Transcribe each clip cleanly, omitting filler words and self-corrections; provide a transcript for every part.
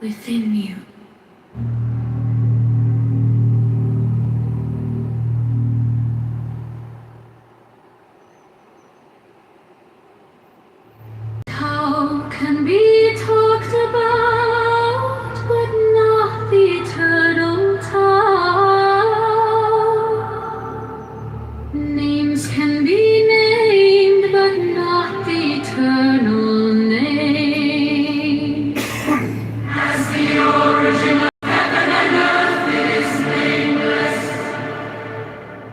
within you. How can be talked about, but not the eternal tongue? Names can be named, but not the eternal name. As the origin of heaven and earth is nameless,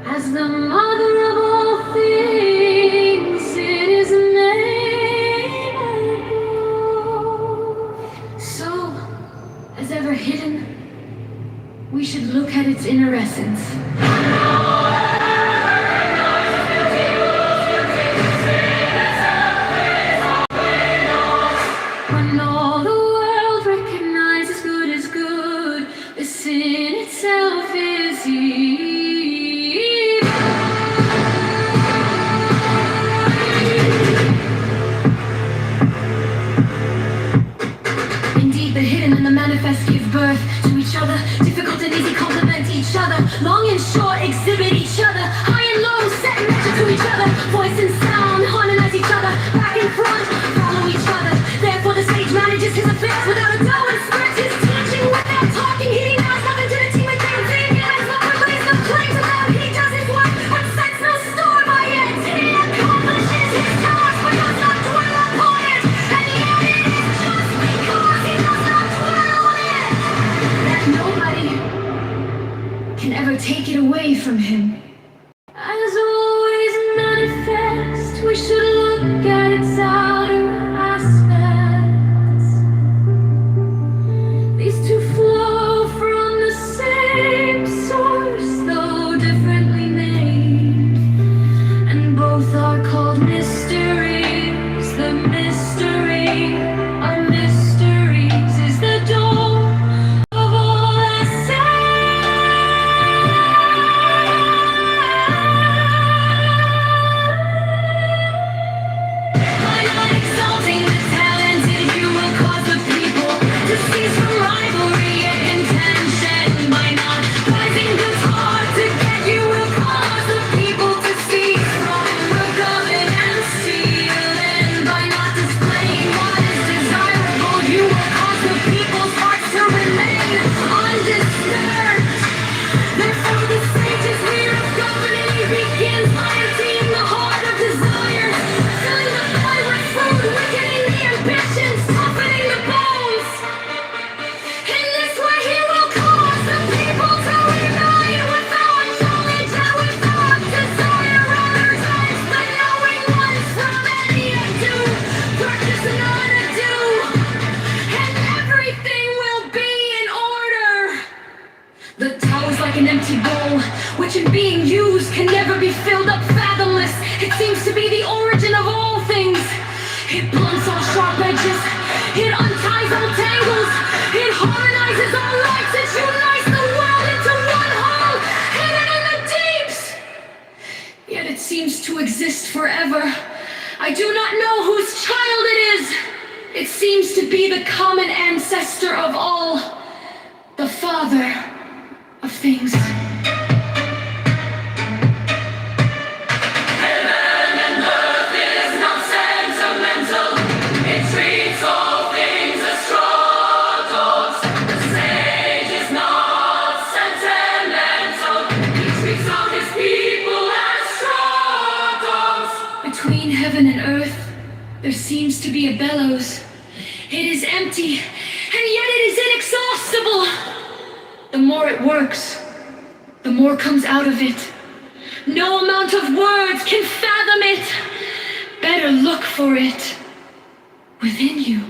as the mother of all things, it is nameless. So, as ever hidden, we should look at its inner essence. When all the world recognizes good is good, the sin itself is evil. Indeed, the hidden and the manifest give birth to each other. Difficult and easy complement each other. Long and short exhibit each other. High and low set measure to each other. Voice and sound harmonize each other. Back and front follow each other. Therefore the sage manages his affairs without a doubt and spreads his teaching without talking. He adds nothing to the team and thing. He has no complaints, no claims about. He does his work, but sets no store by it. He accomplishes his task, but does not dwell upon it. And yet it is just because he does not dwell on it that nobody can ever take it away from him. As always manifest, we should look at its outer aspects. These two flow from the same source, though differently named, and both are called mysteries. The mystery of mysteries is the dawn of all essence. By not exalting the talented, you will cause the people to cease from rivalry and contention. By not rising this hard to get, you will cause the people to cease from rebellion and stealing. By not displaying what is desirable, you will cause the people's hearts to remain undisturbed. Therefore the sage's year of governing begins by emptying the heart of desire, filling the belly with food, weakening the ambitions, softening the bones. In this way he will cause the people to unite without knowledge and without desire. Others eyes the knowing ones from any ado, practice not ado, and everything will be in order. The Tao is like an empty bowl, which in being used can never be filled up fathomless. It seems to be the origin of all things. It blunts all sharp edges, it unties all tangles, it harmonizes all lights, it unites the world into one whole, hidden in the deeps. Yet it seems to exist forever. I do not know whose child it is. It seems to be the common ancestor of all, the father of things. Between heaven and earth, there seems to be a bellows. It is empty, and yet it is inexhaustible. The more it works, the more comes out of it. No amount of words can fathom it. Better look for it within you.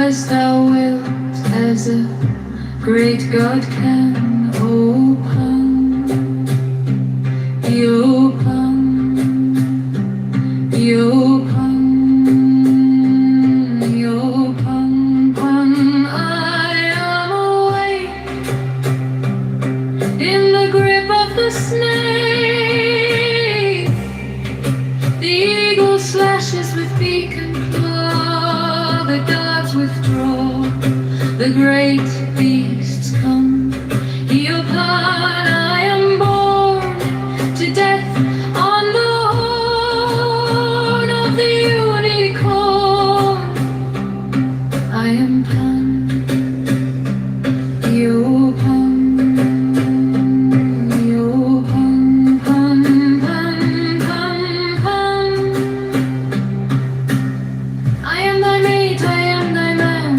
as thou wilt, as a great God can open, I am awake in the grip of the snake. The eagle slashes with beak and claw, the gods withdraw, the great beasts come. Heal upon, I am born to death on the horn of the unicorn. I am Pan, you Pan, you Pan, Pan, Pan, Pan, Pan. I am thy mate, I am thy man,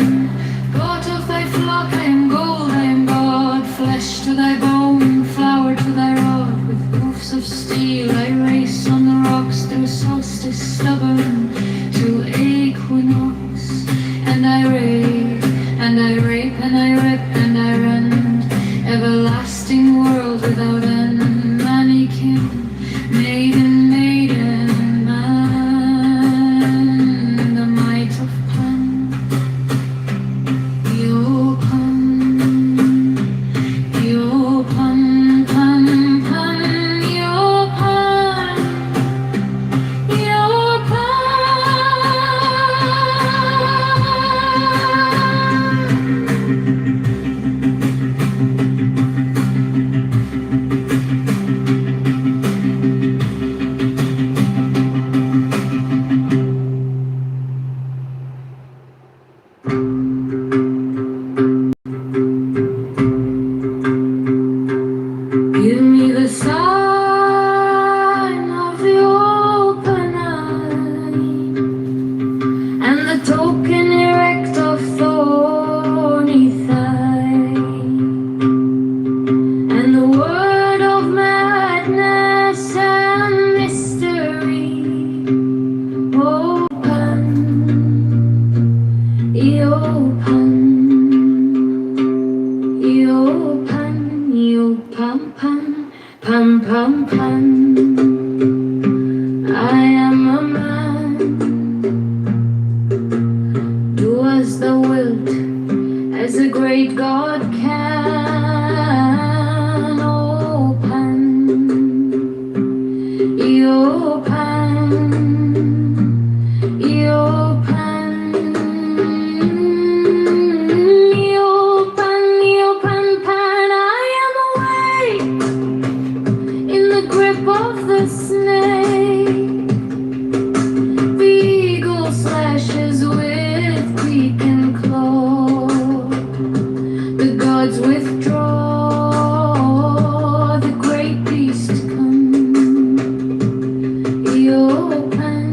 God of thy flock, I am gold, I am God. Flesh to thy bone, flower to thy rod, with hoofs of steel I race on the rocks through solstice stubborn to equinox. And I rave, and I rape, and I rip, and I rend, everlasting world without end. Mannequin, maiden, maiden, man, the might of Pan, yo Pan, yo Pan, Pan, Pan, yo Pan, yo Pan. Give me the sign of the open eye, and the token erect of thorny thigh, and the word of madness and mystery. Open, open, open, open, pam, pam, pam. I am a man. Do as thou wilt, as a great God can. Open, open, open, open, pan. I am awake in the grip of the snake. The eagle slashes with beak and claw, the gods withdraw, the great beast come. Open,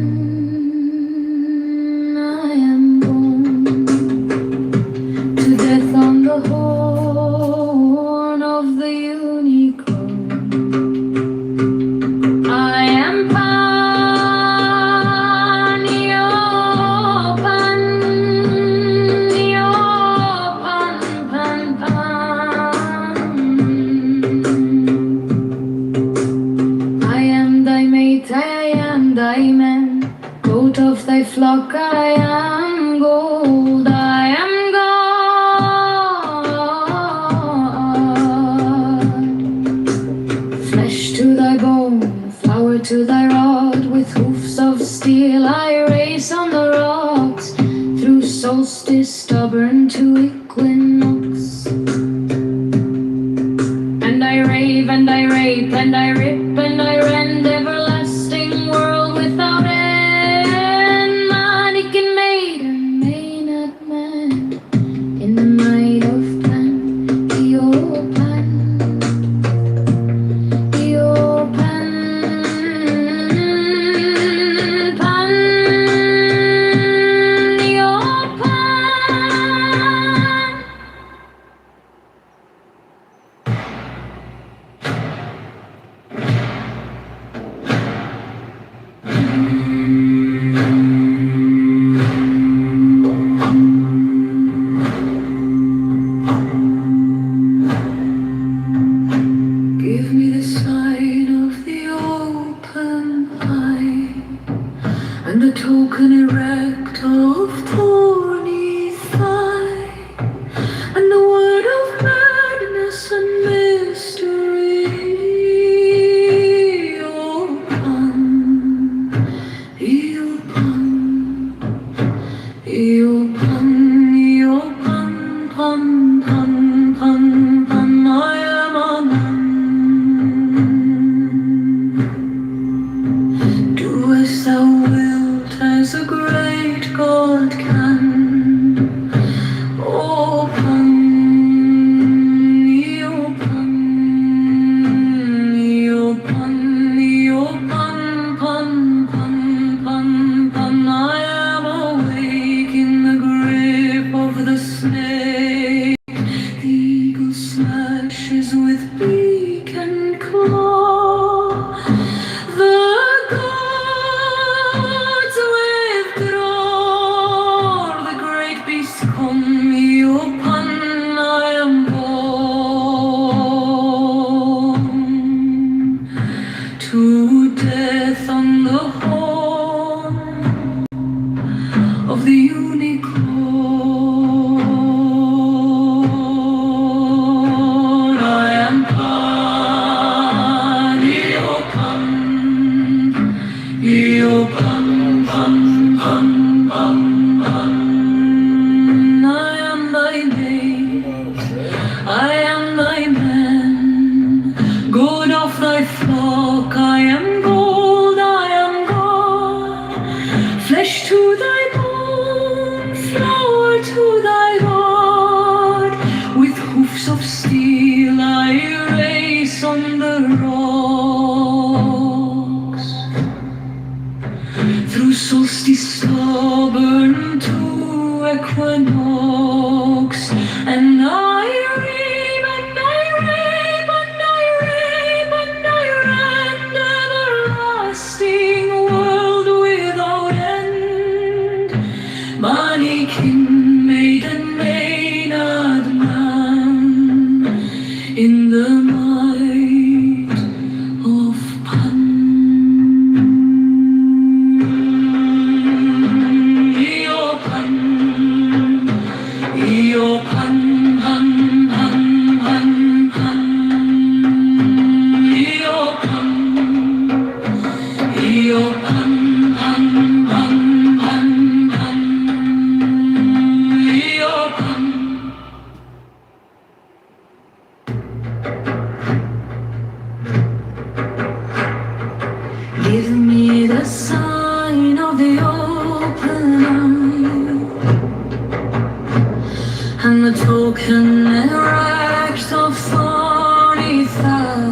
I am born to death on the horn of the unicorn. I am Pan, yo Pan, Pan, Pan. I am thy mate, I am thy man, goat of thy flock, I am gold, I am God. Flesh to thy bone, flower to thy rod, with hoofs of steel I race on the rocks through solstice stubborn to equinox. And I rave, and I rape, and I rip, and I rend, everlasting world without end. Mannequin maiden, maynard man, in the might of Pan, yo Pan, yo Pan, Pan, yo Pan. Iopan, I am born to death on the horn of the unicorn. I am Pan, Iopan, Iopan, Pan, Pan, Pan, Pan. I am thy name, I am thy man, good of thy flock. I am gold, I am God, flesh to thy bone, flower to thy rod. With hoofs of steel I race on the rocks, through solstice stubborn to equinox, and I reap and I rape and I rape and I rend everlasting world without end. Manikin, maiden, maynard man, in the might of Pan. Iopan, Iopan, Pan, Pan, Pan, Pan. Iopan, Iopan, Pan, Pan, Pan, Pan. Iopan. Give me the sign of the open eye and the token erect of thorny thigh,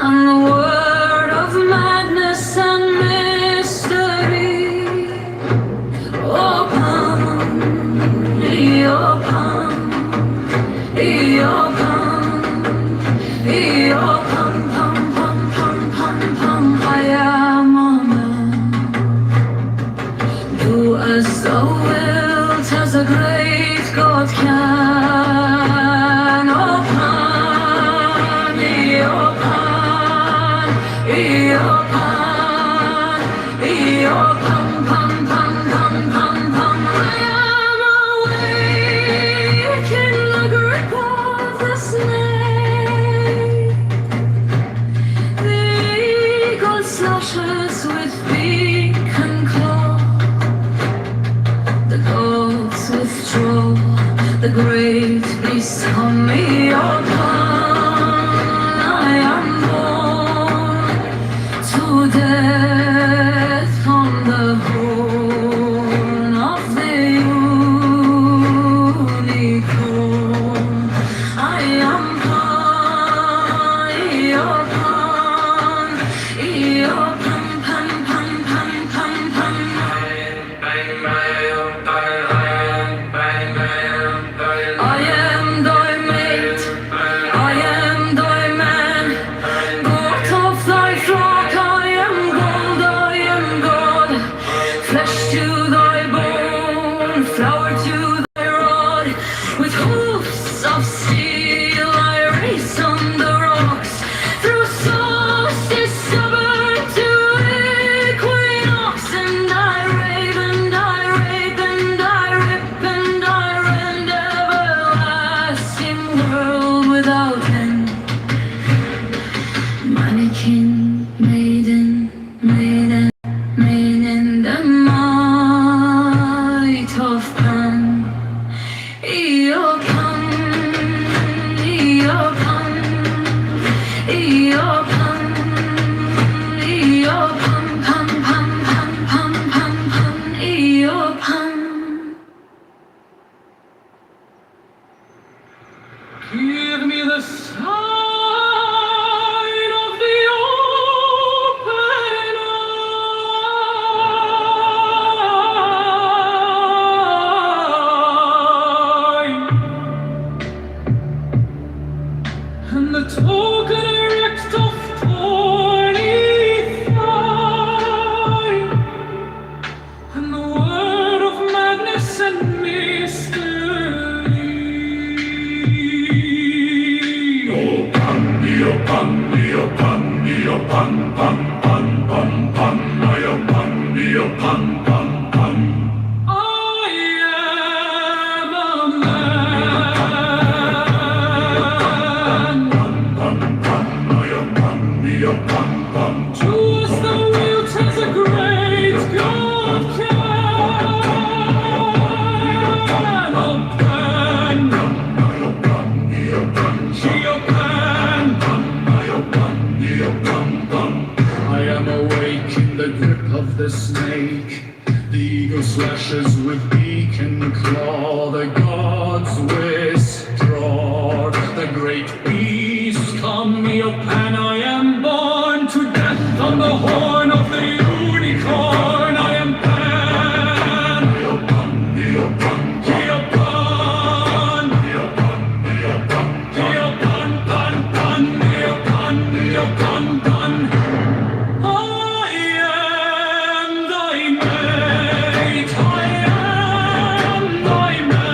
and the word of madness and mystery. Open, Iopan, Iopan, Iopan, pam, pam, pam, pam, pam. I am a man. Do as thou wilt, as a great God can. Opan, Iopan, Iopan, Iopan, pam, pam, pam, pam, pam. I am awake in the grip of the snake. The eagle slashes with beak and claw, the goats withdraw, the great beast on me. I am born to death on the horn of the unicorn. I am Pan, Iopan, Iopan, Pan, Pan, Pan, Pan, Pan. I am thy mate, I the snake. The eagle slashes with beak and claw. The gods withdraw. The great beast come up, and I am born to death on the horn of the unicorn. I am Pan. Pan, Pan, Pan, Pan. I am thy mate, I am thy man.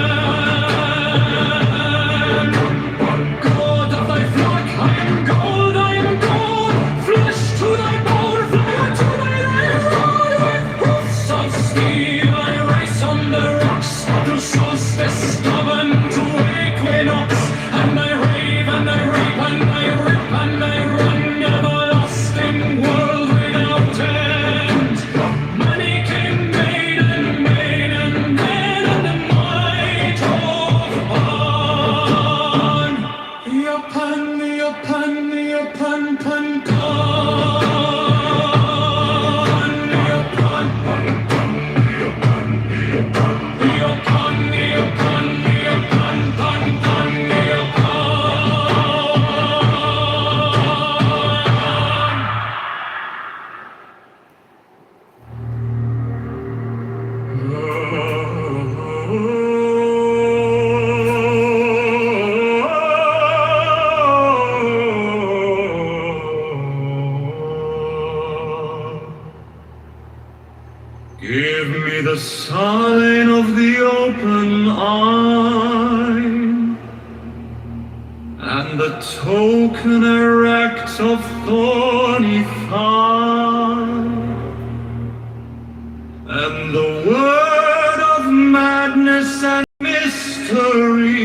God of thy flock, I am gold, flesh to thy bone, fire to thy rod. With hoofs of steel I race on the rocks, through solstice stubborn to equinox. And I rave and I rape and I rip and I run, everlasting world without end. Money came, made and made and made, and the might of Pan. Pan, Pan, Pan, Pan, Give me the sign of the open eye, and the token erect of thorny thigh, and the word of madness and mystery.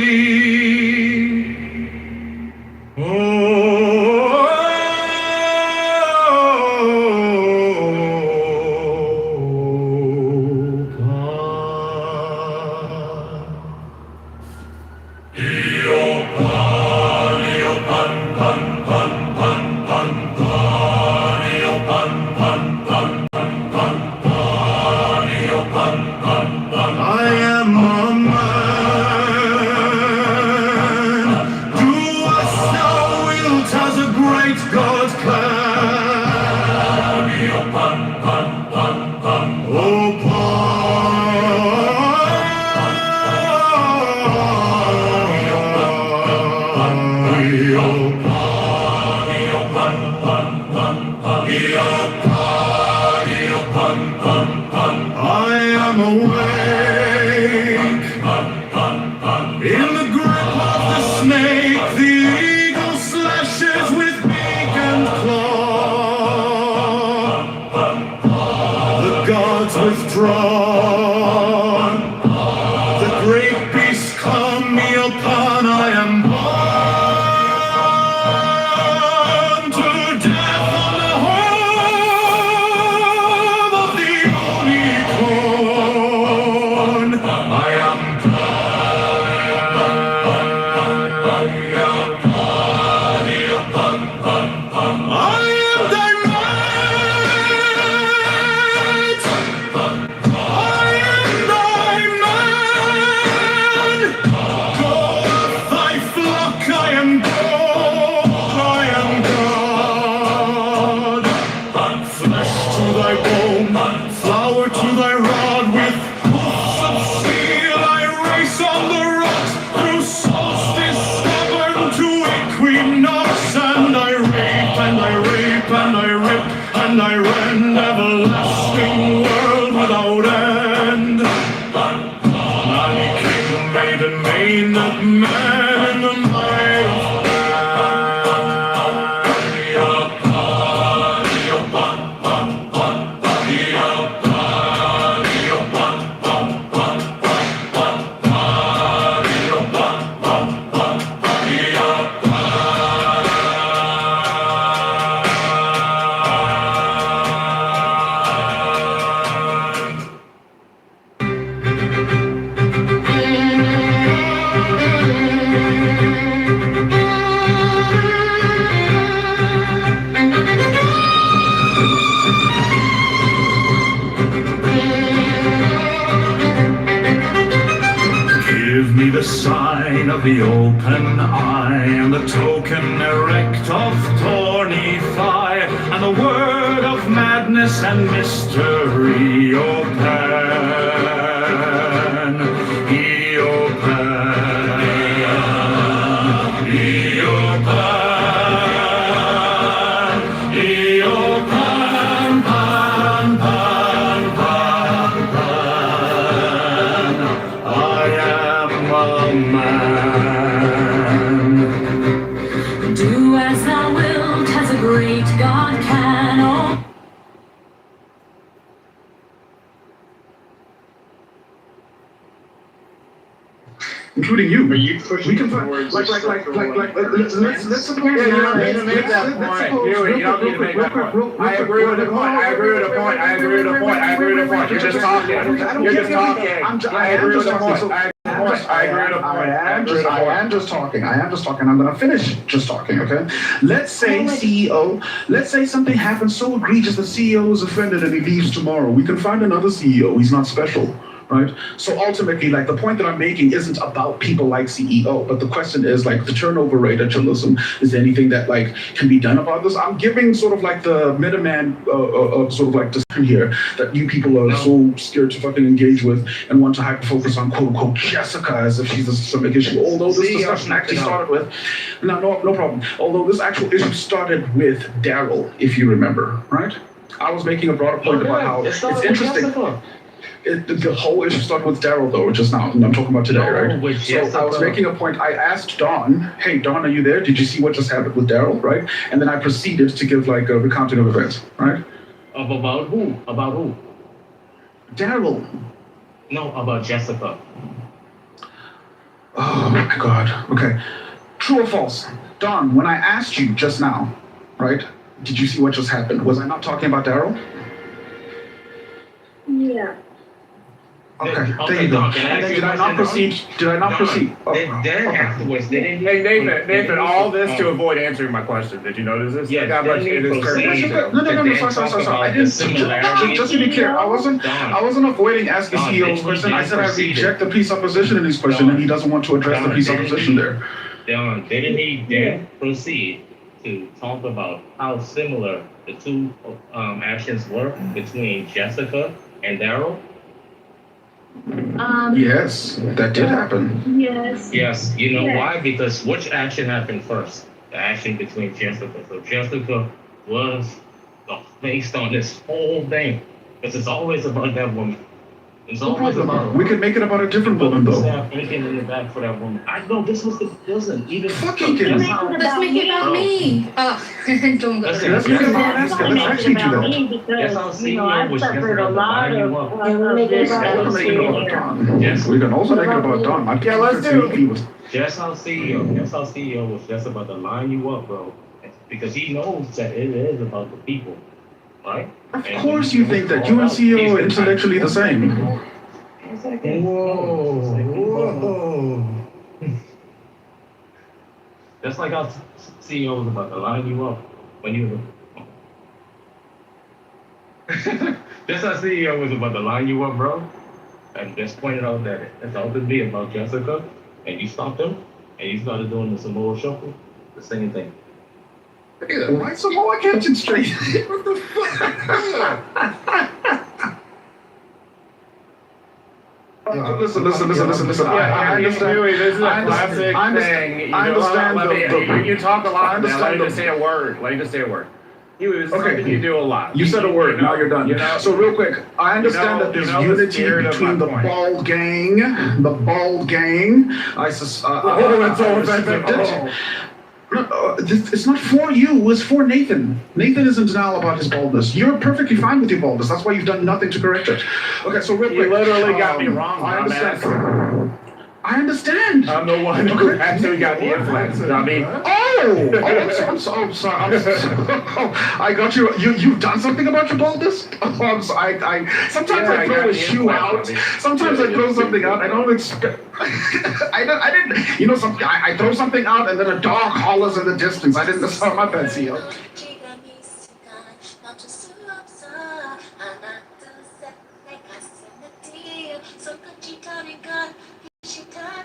I am awake in the grip of the snake. The eagle slashes with beak and claw. The gods withdraw. The great beast come me upon. I am born to death on the horn of the unicorn. I am thy mate. I am thy man. Go of thy flock. I am gold. I am God. Flesh to thy bone, flower to thy rod. With hoofs of steel I race on the rocks, through solstice stubborn to equinox. And I rape and I rape and I rip and I rend, everlasting world without end. Money king, maiden, main of man in the might of me the sign of the open eye, and the token erect of thorny thigh, and the word of madness and mystery, O Pan, O Pan, O Pan, O Pan, Pan, Pan, Pan, Pan. I am a man. Do as thou wilt, as a great God can. Oh, including you. Are you pushing We can towards let's suppose Yeah, you don't need to make that point. You don't need to make that point. I agree with the point. I agree with the point. I agree with the point. I agree with the point. You're just talking. You're just talking. I agree with the point. I agree with the point. I am just talking. I'm going to finish just talking, okay? Let's say CEO, let's say something happens so egregious the CEO is offended and he leaves tomorrow. We can find another CEO. He's not special. Right? So ultimately, like, the point that I'm making isn't about people like CEO, but the question is, like, the turnover rate at journalism. Is there anything that, like, can be done about this? I'm giving sort of like the middleman sort of like discussion here that you people are so scared to fucking engage with and want to hyper focus on quote unquote Jessica as if she's a systemic issue. Although this discussion actually started with no problem. Although this actual issue started with Daryl, if you remember, right? I was making a broader point about how it's interesting. The whole issue started with Daryl, though, just now, and I'm talking about today, right? So I was making a point. I asked Dawn, hey, Dawn, are you there? Did you see what just happened with Daryl, right? And then I proceeded to give, like, a recounting of events, right? About who? About who? Daryl. No, about Jessica. Oh, my God. Okay. True or false? Dawn, when I asked you just now, right, did you see what just happened? Was I not talking about Daryl? Yeah. Okay, there you go. And then did I not proceed? Then afterwards, they didn't. Hey, Nathan, all this to avoid answering my question. Did you notice this? Yeah, Look how much it is currently. No, sorry. I didn't. Just to be clear, I wasn't avoiding asking CEO's question. I said I reject the presupposition in his question, and he doesn't want to address the presupposition there. Didn't he then proceed to talk about how similar the two actions were between Jessica and Daryl? Yes, that did happen. Yes. Yes, you know Yeah. why? Because which action happened first? The action between Jessica. So Jessica was based on this whole thing. Because it's always about that woman. It's always about her. We could make it about a different woman, though. Anything in the back for that woman. I know this was the doesn't even Fucking kidding. let's make it about me. Oh, don't go there. Let's make it about Alaska. Let's actually do that. Yes, I'll see you. I've Was suffered a Jessica lot behind of you up? this We can also make it about Dawn. Yes. We can also make it about Dawn. Yeah, let's do it. Just how CEO was just about to line you up, bro. Because he knows that it is about the people, right? Of course you think that. You and CEO are intellectually the same. Whoa. Just like how CEO was about to line you up when you just how CEO was about to line you up, bro. And just pointed out that it's ultimately about Jessica, and you stopped him, and you started doing the Samoa shuffle, the same thing. Why Samoa catching straight? What the fuck? Listen. I understand. This is a I classic understand- thing. I understand You talk a lot. I understand Let me the- just say a word. It's Okay. something you do a lot. You said a word, now you're done. You know? So real quick, I understand that there's the unity spirit of between my the point. bald gang. It's all suspected. It's not for you, it's for Nathan. Nathan is in denial about his baldness. You're perfectly fine with your baldness. That's why you've done nothing to correct it. Okay, so real quick. You literally got me wrong, I dumbass. understand. I'm the one who actually got the influence. I mean, I'm sorry. I got you. You've done something about your baldness? Oh, I'm sorry. Sometimes I throw a shoe out. Sometimes I throw something out. I don't expect. I didn't. You know something? I throw something out and then a dog hollers in the distance. I didn't. That's not my bad, CEO. 손끝이 타는 건 빛이 닿아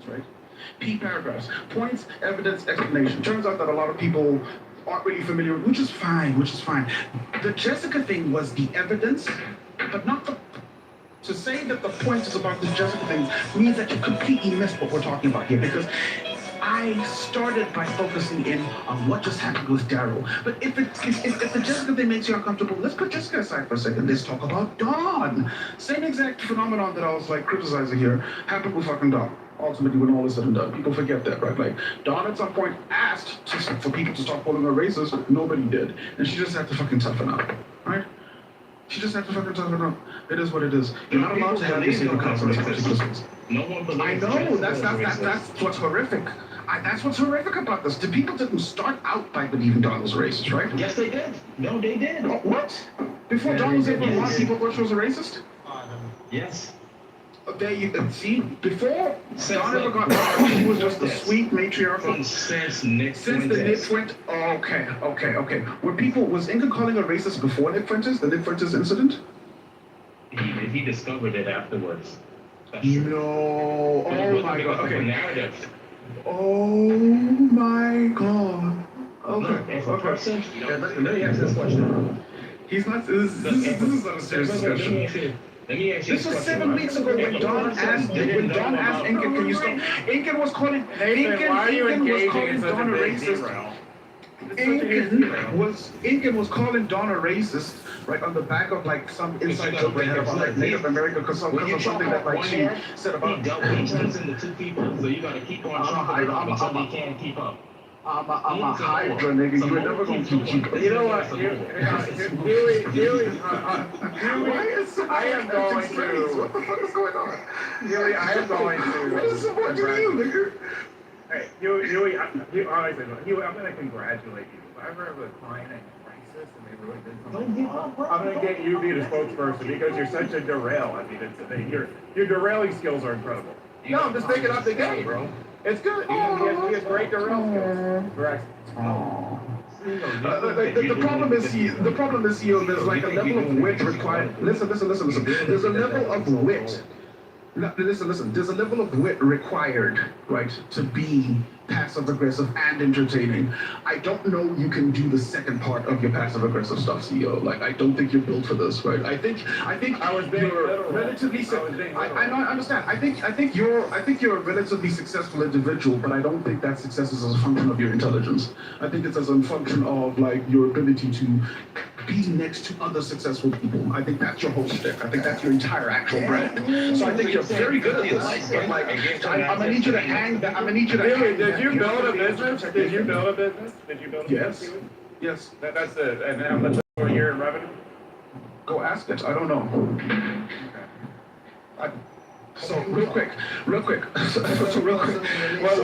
right? P paragraphs. Points, evidence, explanation. Turns out that a lot of people aren't really familiar, which is fine, which is fine. The Jessica thing was the evidence, but not the. To say that the point is about the Jessica thing means that you completely missed what we're talking about here, because I started by focusing in on what just happened with Daryl. But if the Jessica thing makes you uncomfortable, let's put Jessica aside for a second. Let's talk about Dawn. Same exact phenomenon that I was like criticizing here happened with fucking Dawn. Ultimately, when all is said and done, people forget that, right? Like Dawn at some point asked for people to stop calling her racist. Nobody did, and she just had to fucking toughen up, right? She just had to fucking toughen up. It is what it is. You're not allowed to have these secret confidence particular things. No one believes. I know that's what's horrific. That's what's horrific about this. The people didn't start out by believing Dawn was a racist, right? Yes, they did. No, they did. Oh, what? Before Dawn was able to lie, people thought she was a racist? Yes. There you see, before Dawn ever got married, she was just a sweet matriarch. Since Nick Since the Nick Fuentes, okay. Was Inca calling her racist before Nick Fuentes, the Nick Fuentes incident? He discovered it afterwards. No. Oh my god. Okay. Narrative. Oh my god. Look, if a person, Let me ask this question. He's not. This is not a serious discussion. Let me ask you This was 7 weeks ago when Dawn asked Incan, can you stop? Incan was calling Dawn a racist. Incan was calling Dawn a racist, right, on the back of like some inside joke they had about like Native America because of something that like she said about. He turns into two people, so you gotta keep on chopping it up until he can't keep up. I'm a Hydra, nigga. You're never gonna keep. You know what? Huey, I am going to. What the fuck is going on? Huey, I am going to. What is what do you, nigga? Hey, Huey, I'm going to congratulate you. If I ever have a client and racist and they really did something wrong, I'm going to get you to be the spokesperson because you're such a derail. I mean, your derailing skills are incredible. No, I'm just thinking up the game, bro. It's good. He has great derail skills. Correct. The problem is here. There's like a level of wit required. Listen. There's a level of wit. Listen. There's a level of wit required, right, to be passive aggressive and entertaining. I don't know you can do the second part of your passive aggressive stuff, CEO. Like I don't think you're built for this, right? I think I was being you're relatively. I understand. I think you're a relatively successful individual, but I don't think that success is as a function of your intelligence. I think it's as a function of like your ability to be next to other successful people. I think that's your whole stick. I think that's your entire actual brand. So I think you're very good at this. But like, I'm gonna need you to hang that. I'm gonna need you to. Did you build a business? Yes. Yes. That's the and how much a year in revenue? Go ask it. I don't know. Okay. So real quick. So real quick. So real quick. What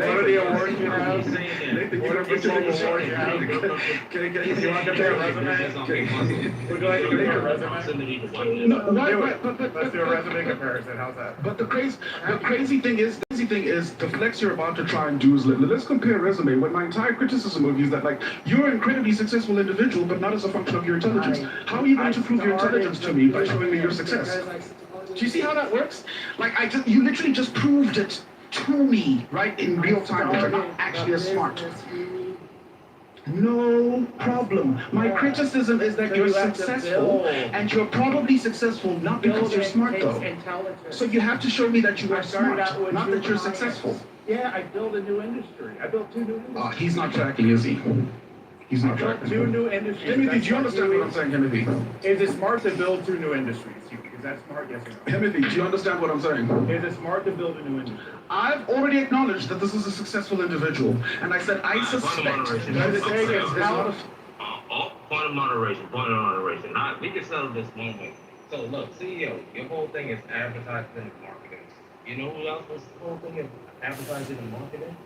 are the awards you have? Nathan, What are the awards you have? Can I You want to get their resume? Would you like to get your resume? No, Let's do a resume comparison. How's that? But the crazy thing is the flex you're about to try and do is let's compare resume. When my entire criticism of you is that like you're an incredibly successful individual, but not as a function of your intelligence. How are you going to prove your intelligence to me by showing me your success? Do you see how that works? Like you literally just proved it to me, right, in real time that you're not actually as smart. No problem. My criticism is that you're successful, and you're probably successful not because you're smart though. So you have to show me that you are smart, not that you're successful. Yeah, I built a new industry. I built 2 new industries. He's not tracking, is he? He's not tracking. 2 new industries. Timothy, do you understand what I'm saying, Timothy? Is it smart to build 2 new industries? Is that smart? Yes or no? Timothy, do you understand what I'm saying? Is it smart to build a new industry? I've already acknowledged that this is a successful individual, and I said I suspect that it's point of moderation. We can settle this one way. So look, CEO, your whole thing is advertising and marketing. You know who else was the whole thing is advertising and marketing?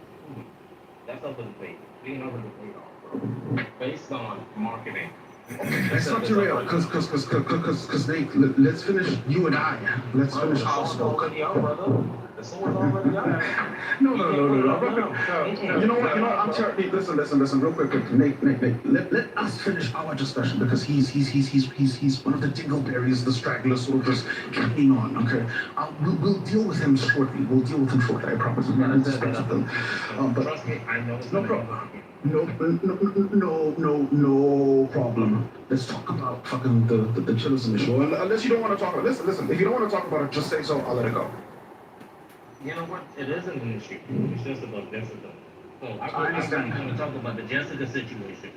That's over the plate. Being over the plate, bro. Based on marketing. Let's not derail, because Nate, let's finish you and I. Let's finish our smoke. The The sword's already out. No. You know what? I'm sorry. Listen. Real quick. Nate. Let us finish our discussion because he's one of the dingleberries, the stragglers, sort of just clinging on. Okay. We'll deal with him shortly. I promise. But Trust me, I know it's no gonna be problem. hard. No problem. Let's talk about fucking the chillism issue. Unless you don't want to talk about it. Listen. If you don't want to talk about it, just say so. I'll let it go. You know what? It isn't an issue. It's just about Jessica. So I I'm understand. going to talk about the Jessica situation.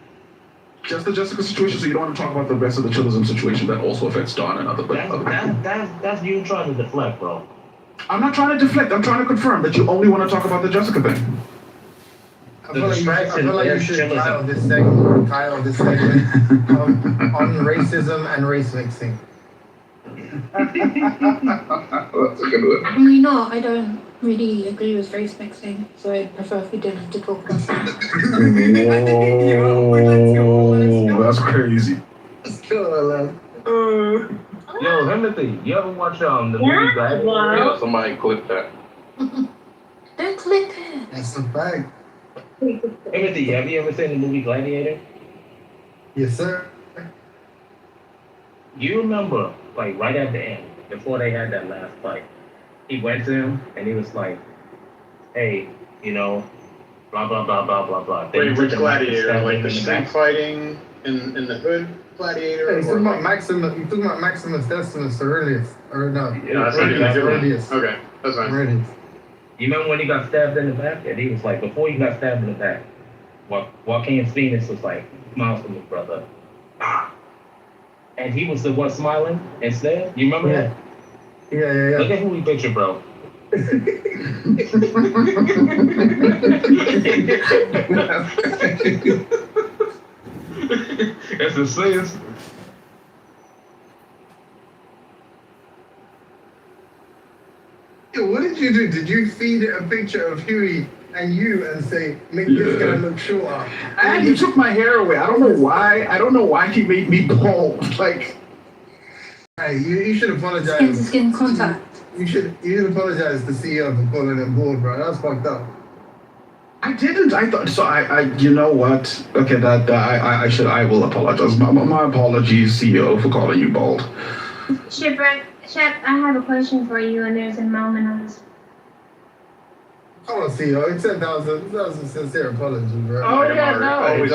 Just the Jessica situation, so you don't want to talk about the rest of the chillism situation that also affects Dawn and other people. That's you trying to deflect, bro. I'm not trying to deflect. I'm trying to confirm that you only want to talk about the Jessica thing. I feel like you should title this segment on racism and race mixing. That's a good one. You know, I don't really agree with race mixing, so I prefer if we didn't to talk about that. Whoa, that's crazy. Let's go, man. Yo, Timothy, you ever watch the movie Bad? Yeah, somebody clip that. Don't clip it. That's a fact. Timothy, have you ever seen the movie Gladiator? Yes, sir. You remember, like, right at the end, before they had that last fight, he went to him and he was like, hey, you know, blah, blah, blah, blah, blah, blah. Then he Wait, took which the knife and gladiator? stabbed Like him the in street back. fighting in the hood gladiator? Hey, you're or talking about Maximus Decimus Aurelius. Or no. Yeah, that's right. That's Aurelius. Okay, that's fine. Aurelius. You remember when he got stabbed in the back? And he was like, before he got stabbed in the back, Joaquin Phoenix was like, smile for me, brother. Ah. And he was the one smiling instead. You remember that? Yeah. Look at who we picture, bro. That's a sense. Yo, what did you do? Did you feed it a picture of Huey and you and say, make this guy look shorter? And he took my hair away. I don't know why he made me bald. Like, Hey, you should Skin to apologize. skin contact. You should apologize to the CEO for calling him bald, bro. That's fucked up. I didn't. I thought so. You know what? Okay, I will apologize. My apologies, CEO, for calling you bald. Shep, I have a question for you, and there's a moment on this. Come on, CEO. Accept that was a sincere apology, bro. Oh yeah, no, Always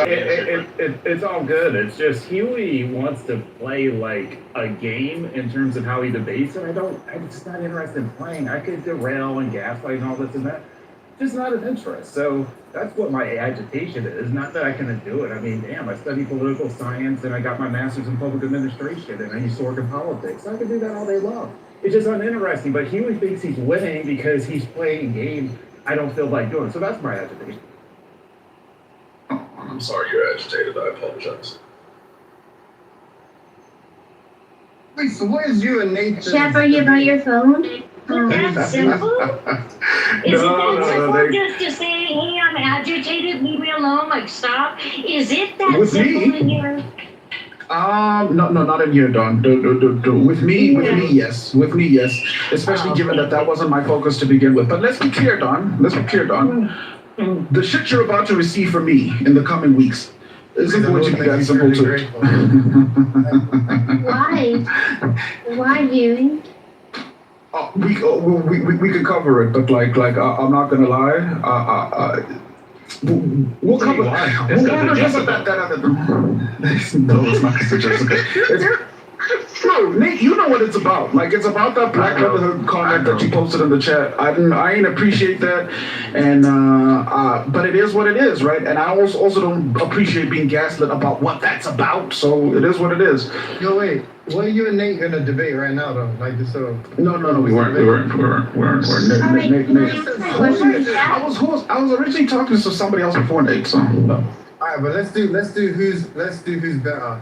it's all good. It's just Huey wants to play like a game in terms of how he debates, and I'm just not interested in playing. I could derail and gaslight and all this and that. Just not of interest. So that's what my agitation is. Not that I can do it. I mean, damn, I study political science and I got my master's in public administration and I used to work in politics. I can do that all day long. It's just uninteresting. But Huey thinks he's winning because he's playing a game I don't feel like doing. So that's my agitation. Oh, I'm sorry you're agitated. I apologize. Wait, so what is you and Nathan? Shep, are you by your phone? That's simple. Is it No, that simple they- just to say, hey, I'm agitated, leave me alone, like stop? Is it that With simple me? in here? No, not in here, Don. With me, yes. With me, yes. Especially given that wasn't my focus to begin with. But let's be clear, Don. The shit you're about to receive from me in the coming weeks isn't going to be that simple too. Why, Huey? We can cover it, but like I'm not gonna lie. We'll cover. We'll cover that other. No, it's not Mr. Jessica. No, Nate, you know what it's about. Like, it's about that Black Brotherhood comment that you posted in the chat. I didn't appreciate that, and but it is what it is, right? And I also don't appreciate being gaslit about what that's about. So it is what it is. Yo, wait. What are you and Nate gonna debate right now, though? Like, just so. No, we weren't. Nate. I was originally talking to somebody else before Nate. So. All right, but let's do who's better.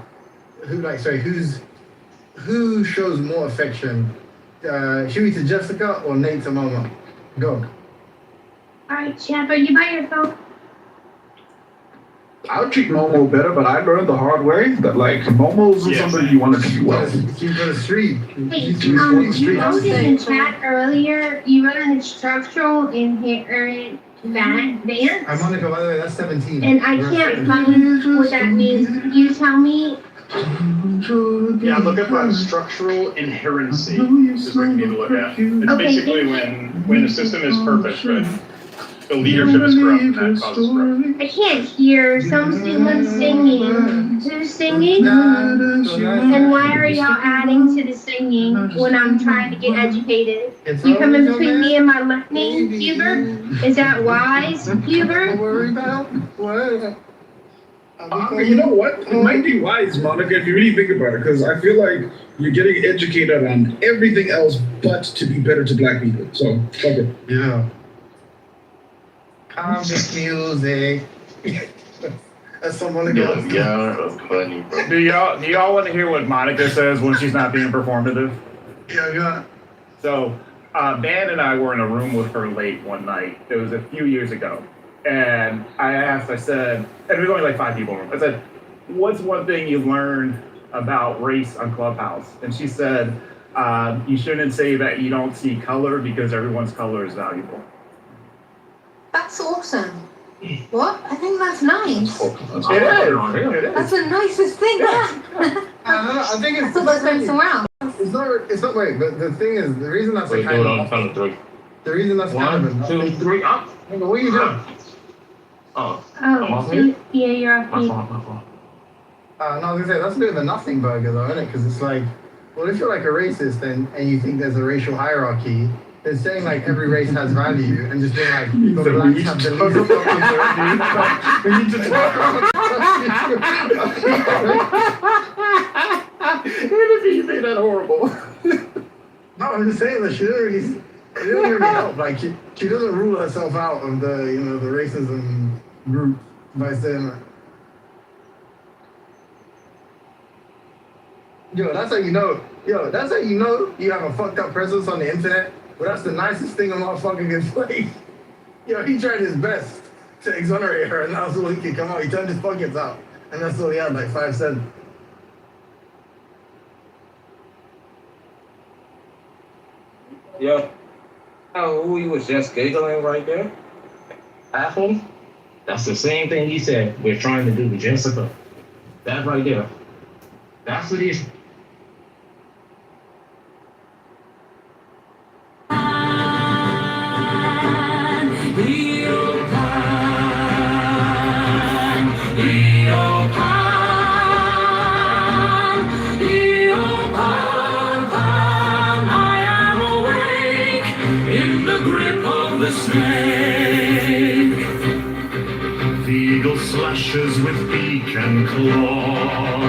Who shows more affection? Huey to Jessica or Nate to Mama? Go. All right, Shep, are you by your phone? I would treat Momo better, but I learned the hard way that like Momo isn't somebody you want to treat well. Keep on the street. Hey, Keep you on the street. noticed in chat earlier, you learned structural inherent dance? I'm Monica, by the way, that's 17. And I can't find what that means. Can you tell me? Yeah, look up structural inherency is what you need to look at. It's Okay. basically when the system is perfect, but the leadership is corrupt and that causes growth. I can't hear. Someone's singing. Who's singing? And why are y'all adding to the singing when I'm trying to get educated? You come in between me and my learning, Huber? Is that wise, Huber? Don't worry about what? You know what? It might be wise, Monica, if you really think about it, because I feel like you're getting educated on everything else but to be better to black people. So, fuck it. Yeah. Comic music. That's so Monica. funny, bro. Do y'all want to hear what Monica says when she's not being performative? Yeah. So, Dan and I were in a room with her late one night. It was a few years ago. And I said, and there was only like 5 people in the room. I said, what's one thing you learned about race on Clubhouse? And she said, you shouldn't say that you don't see color because everyone's color is valuable. That's awesome. What? I think that's nice. It is. That's the nicest thing. I think I it's. thought that's going somewhere else. It's not right, but the thing is, the reason that's Wait, a do it on kind count of 3. of. The reason that's kind of. 1, 2, 3, up. What are you doing? Oh, I'm Oh, off so, mute? yeah, you're off My mute. fault, my fault. No, I was gonna say that's a bit of a nothing burger, though, isn't it? Because it's like, well, if you're like a racist and you think there's a racial hierarchy, then saying like every race has value and just being like the blacks have the least fucking we need to talk about. You say that horrible. No, I'm just saying that she doesn't really help. Like she doesn't rule herself out of the the racism group by saying that. That's how you know you have a fucked up presence on the internet. But that's the nicest thing a motherfucker can say. He tried his best to exonerate her, and that's all he could come out. He turned his pockets out, and that's all he had, like 5 cents. Yo, he was just giggling right there. Apple? That's the same thing he said we're trying to do to Jessica. That right there. That's what he's. In the grip of the snake, the eagle slashes with beak and claw.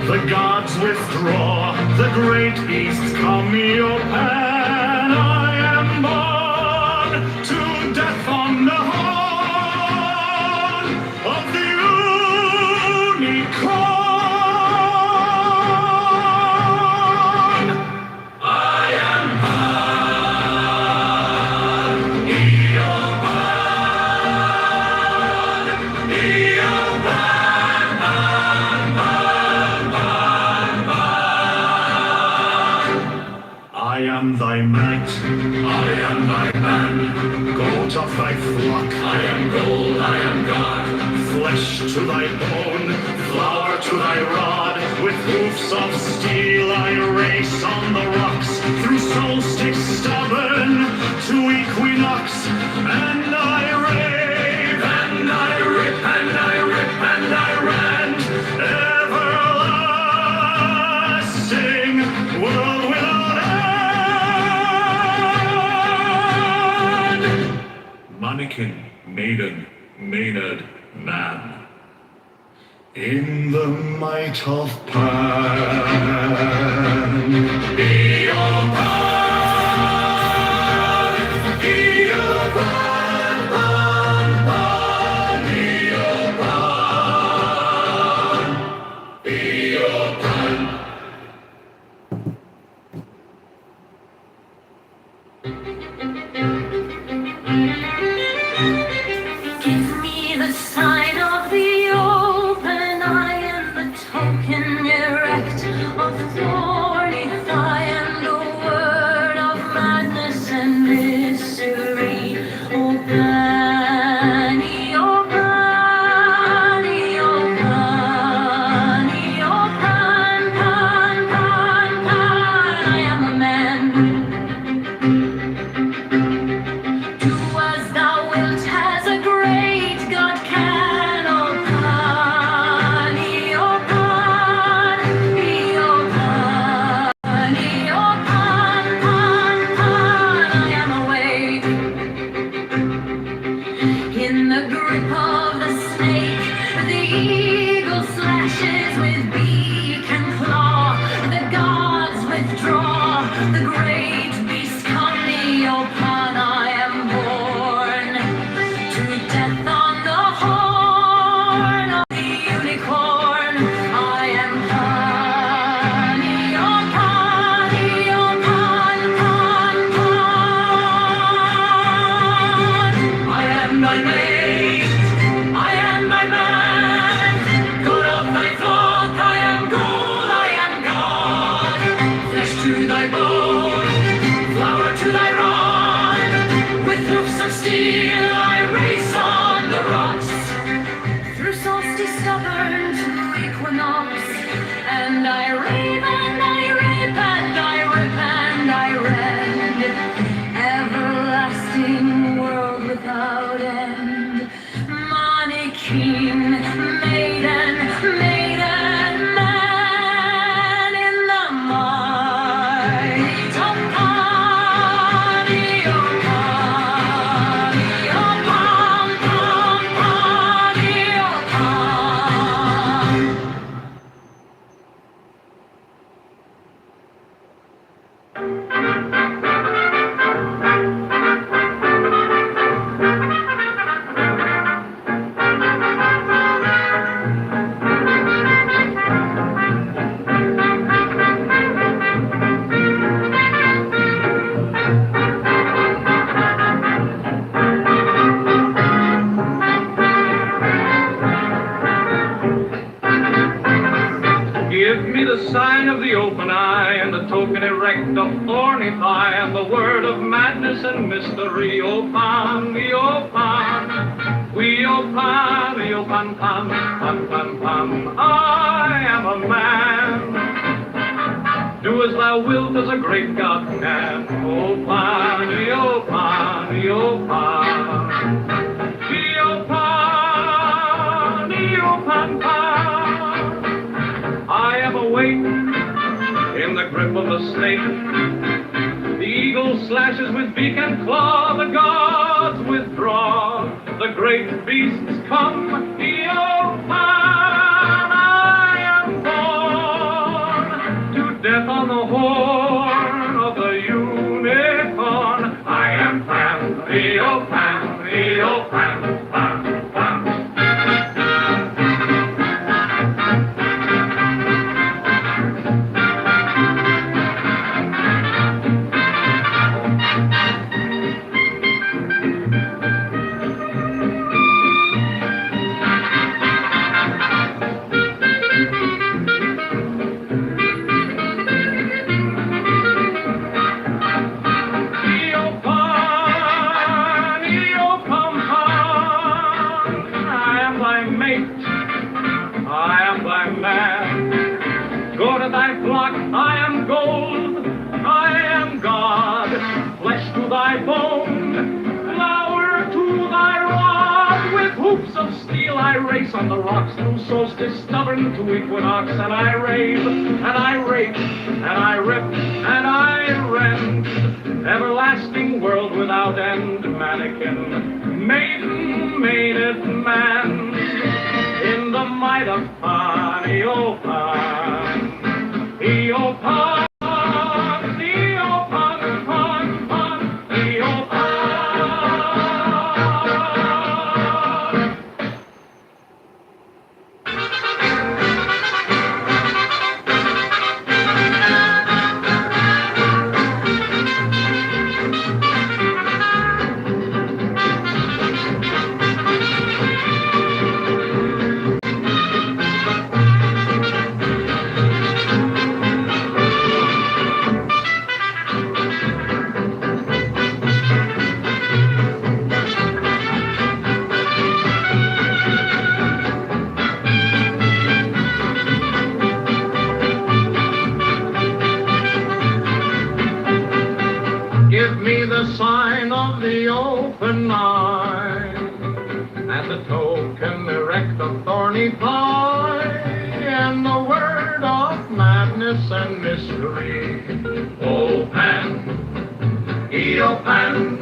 The gods withdraw, the great beasts come your pan. I am born to death on the horn of the unicorn. I am I am thy might, I am thy man, goat of thy flock, I am gold, I am God, flesh to thy bone, flour to thy rod, with hoofs of steel I race on the rocks, through solstice stubborn to equinox, and I rave, and I rip, and I rip, and I rant, everlasting world without end. Mannequin, maiden, maynard, man. In the might of Pan. Be your Pan, be your Pan, Pan, Pan, be your Pan, be your Pan. Give me the sign of the slashes with beak and claw. The gods withdraw. The great beast come me upon. I am born to death on the horn of the unicorn. I am Pani, oh Pani, oh Pan, Pan, Pan. I am thy mate, I am thy man. God of thy flock, I am gold, I am God. Flesh to thy bone, flower to thy rod. With hoofs of steel, I race on the rocks. Through solstice stubborn to equinox. And I rave and I rape and I rip and I rend. Everlasting world without end. Mannequin, maiden, maiden, man in the mighty Pani, oh Pani, oh Pam, Pam, Pani, oh Pam. Give me the sign of the open eye and the token erect of thorny thigh and the word of madness and mystery. O Pan, O Pan, we O Pan, O Pan, Pan, Pan, Pan, Pan. I am a man. Do as thou wilt as a great God can. O Pan, O Pan, O Pan. O Pan, O Pan, Pan. I am awake in the grip of the snake. The eagle slashes with beak and claw. The gods withdraw. The great beasts come. Pan, I am born to death on the horn of the unicorn. I am Pan, Pan, Pan, Pan, Pan, Pan. Go to thy flock, I am gold, I am God. Flesh to thy bone, flower to thy rod. With hoops of steel I race on the rocks. Through solstice stubborn to equinox. And I rave, and I rape, and I rip, and I rend. Everlasting world without end. Mannequin, maiden, maided man. In the might of Pan, O Pan, O Pan, O Pan, Pan, Pan, O Give me the sign of the open eye, and the token erect of thorny thigh, and the word of madness and mystery. O Pan, Pan,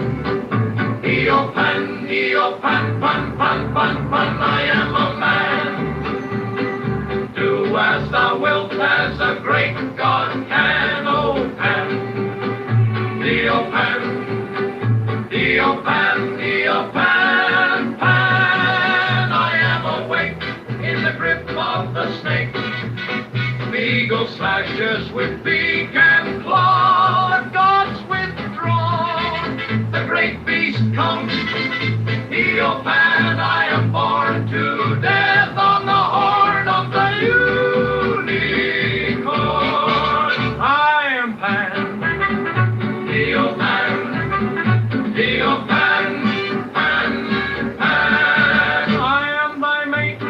Pan, Pan, Pan, Pan, Pan, I am a man. thou wilt, as a great God can, O Pan. Pan, Pan, Pan. I am awake in the grip of the snake. The eagle slashes with beak and claw. The gods withdraw. The great beast comes. Pan, I am born to death on the horn of the unicorn. I am Pan. Pan, Pan, Pan. I am thy mate,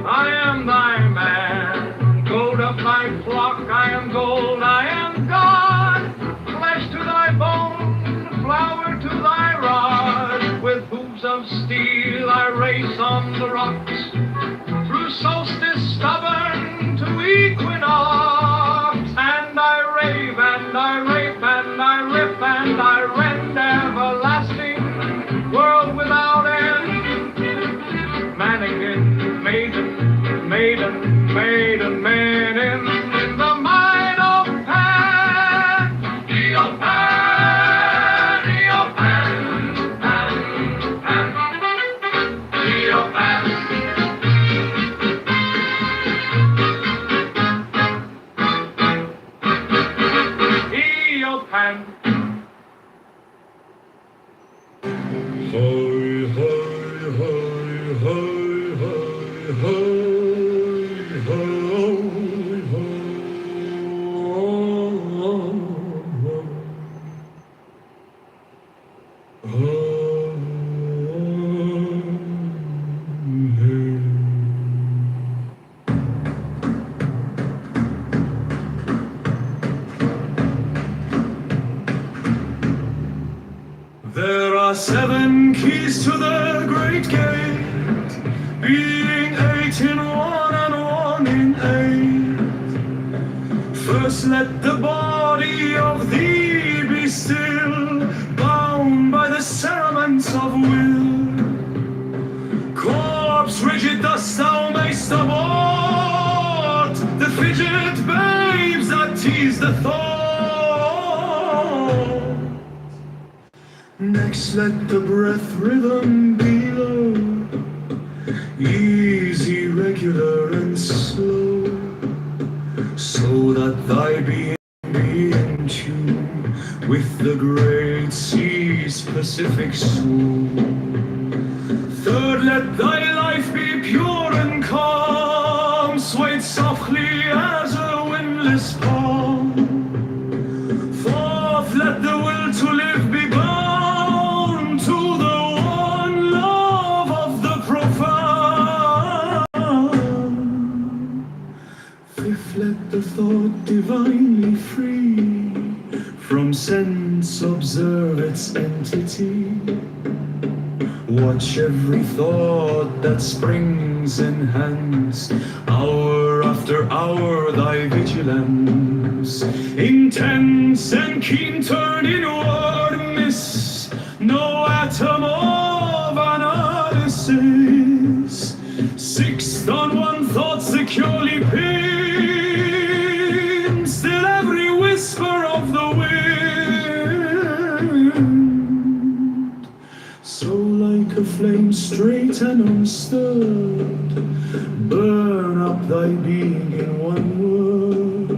I am thy man. Gold of thy flock, I am gold, I am God. Flesh to thy bone, flower to thy rod. With hooves of steel I race on the rocks. Through solstice stubborn to equinox. And I rave and I rape and I rip and I rend everlasting world without end. Mannequin, maiden, maiden, maiden, maiden in the mind of Pan. Pan, Pan, Pan, Pan, Pan. Pan. There are 7 keys to the great gate, being 8 in one and 1 in 8. First let the body of thee be still, bound by the cerements of will. Corpse rigid thus thou mayst abort the fidget babes that tease the thought. Next let the breath rhythm be low, easy, regular and slow, so that thy being be in tune with the great sea's Pacific swoon. Third, let thy life be pure and calm, swayed softly as a windless palm. Fourth, let the will to live be bound to the one love of the profound. Fifth, let the thought divinely free from sense observe its entity. Watch every thought that springs enhance, hour after hour thy vigilance. Intense and keen turn inward, miss no atom of analysis. Sixth, on one thought securely pinned, still every whisper of the wind. So like a flame straight and unstirred, burn up thy being in one word.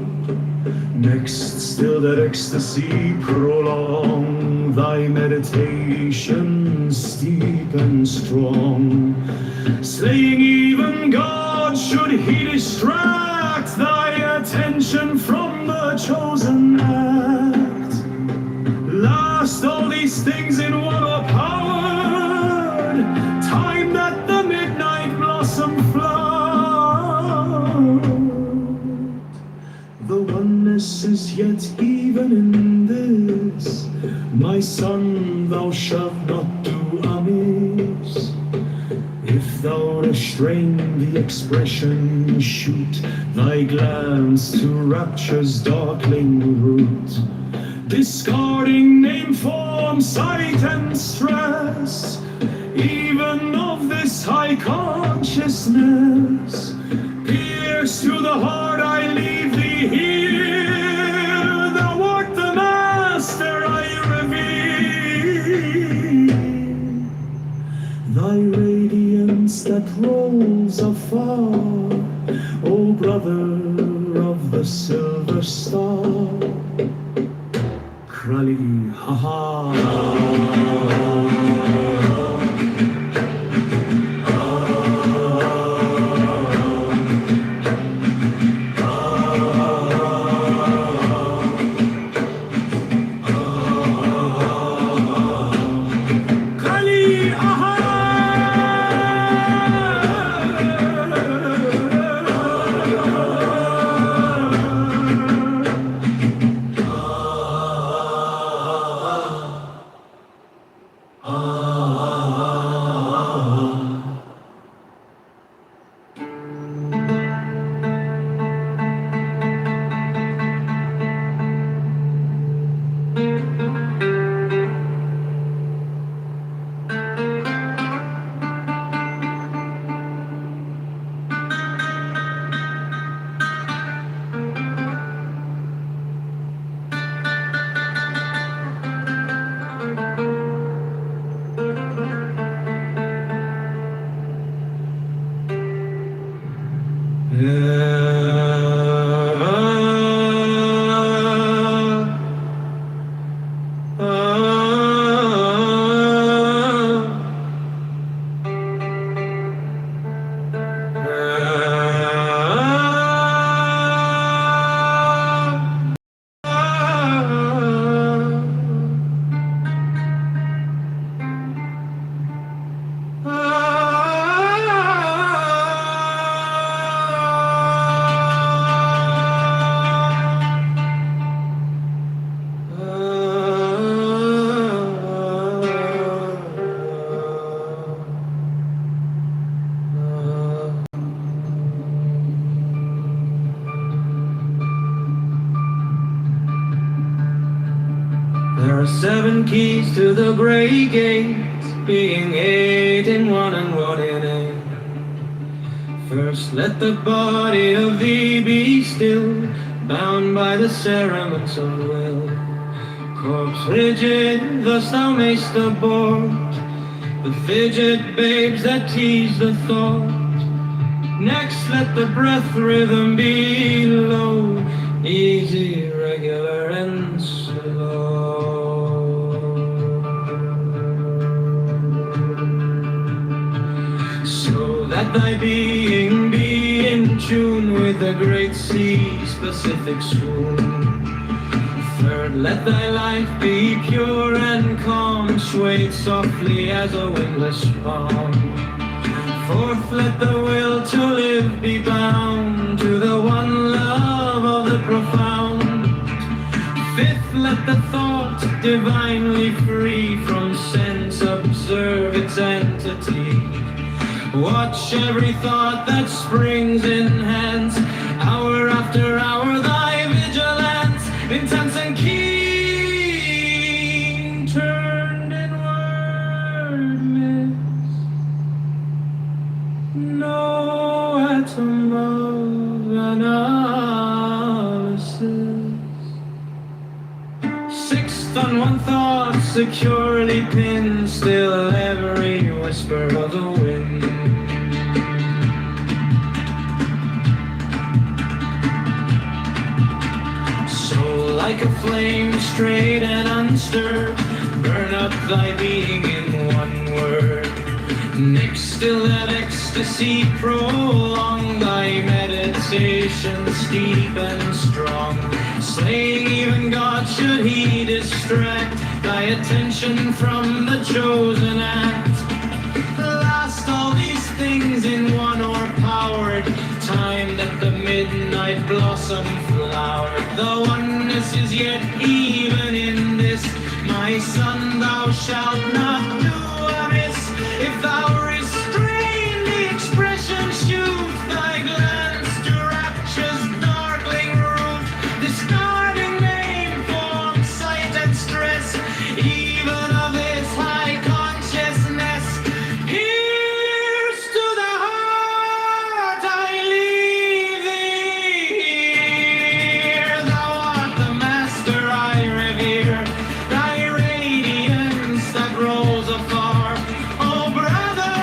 Next, still that ecstasy prolong, thy meditation steep and strong. Slaying even God should he distract thy attention from the chosen act. Last, all these things in one are powered, timed at the midnight blossom flower. The oneness is yet even in this, my son, thou shalt not do amiss. If thou restrain the expression, shoot thy glance to rapture's darkling root, discarding name, form, sight, and stress, even of this high consciousness. Pierce to the heart brother of the silver star. Krali, ha ha. There are 7 keys to the great gates, being 8 in one and 1 in 8. First let the body of thee be still, bound by the cerements of will. Corpse rigid, thus thou mayst abort the fidget babes that tease the thought. Next let the breath rhythm be low, easy, regular, and slow. So that thy being be in tune with the great sea specific swoon. Third, let thy life be pure and calm, swayed softly as a windless palm. Fourth, let the will to live be bound to the one love of the profound. Fifth, let the thought divinely free from sense observe its entity. Watch every thought that springs enhance, hour after hour thy vigilance, intense and keen, turned inward mist. No atom of analysis. Sixth, on one thought securely pinned, still every whisper of the wind. So like a flame straight and unstirred, burn up thy being in one word. Next, still that ecstasy prolong thy meditation steep and strong, slaying even God should he distract thy attention from the chosen act. Last, all these things in one o'erpowered, time that the midnight blossom flowered. The oneness is yet even in this, my son, thou shalt not do amiss. If thou restrain the expression, shoot thy glance to rapture's darkling roof, discarding name, form, sight, and stress, even of this high consciousness. Pierce to the heart, I leave thee here. Thou art the master I revere, thy radiance that rolls afar. Oh, brother,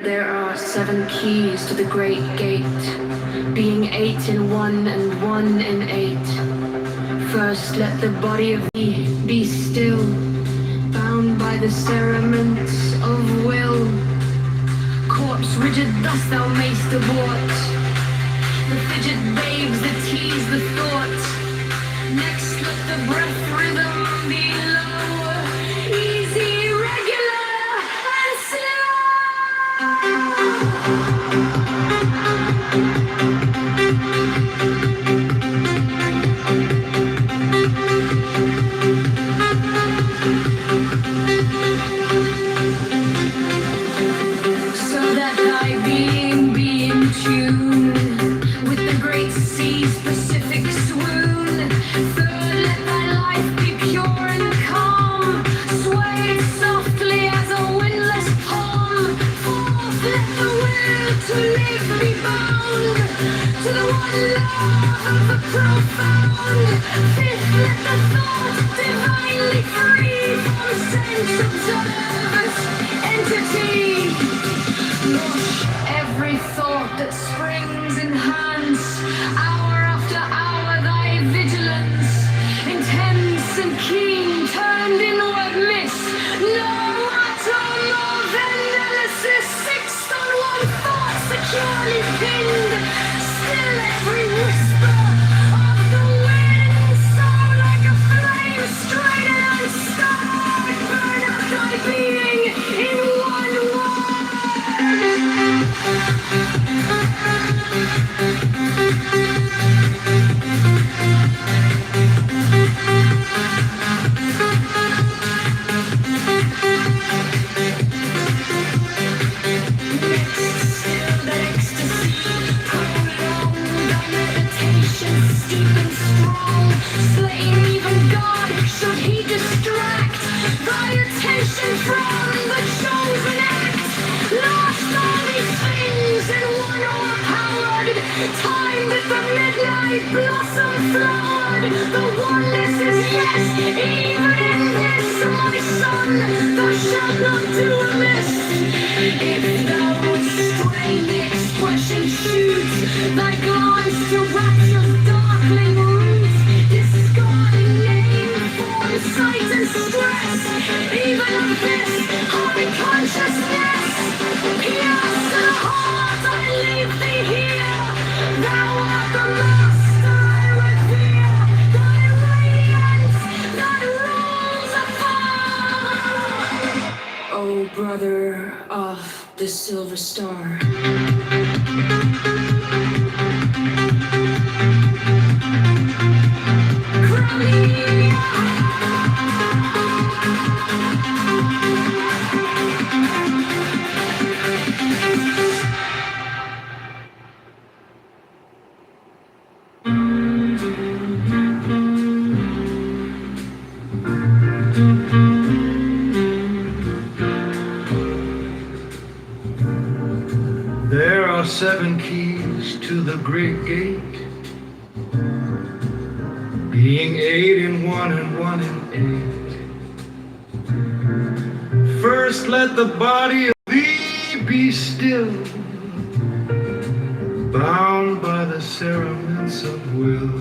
There are 7 keys to the great gate, being 8 in 1 and 1 in 8. First let the body of thee be still, bound by the cerements of will. Corpse rigid thus thou mayst abort the fidget babes that tease the thought. Next let the breath rhythm be low, easy, regular, and so that thy being be in tune with the great sea's Pacific swoon. Third, let thy life be pure and calm, swayed softly as a windless palm. Fourth, let the will to live be bound to the one love of the profound. Fifth, let the thought divinely free from sense observer's entity. Wash every thought that springs enhance, hour after hour thy vigilance, intense and keen, turned inward miss, no atom of analysis. Sixth on one thought securely pinned, still every whisper of the wind, so like a flame straight and unstarred, burn up thy being in one word. Should he distract thy attention from the chosen act? Lost all these things in one overpowered time that the midnight blossom flowered. The oneness is yes, even in this, my son, thou shalt not do amiss. If thou wouldst strain the expression, shoot thy glance to rapture's darkling roots, discarding name, form, sight, and stress. Even of this holy consciousness, pierce to the heart, I leave thee here. Thou art the master I revere, thy radiance that rules afar. O brother of the silver star. There are 7 keys to the great gate, being 8 in 1 and 1 in 8. First let the body of thee be still, bound by the cerements of will.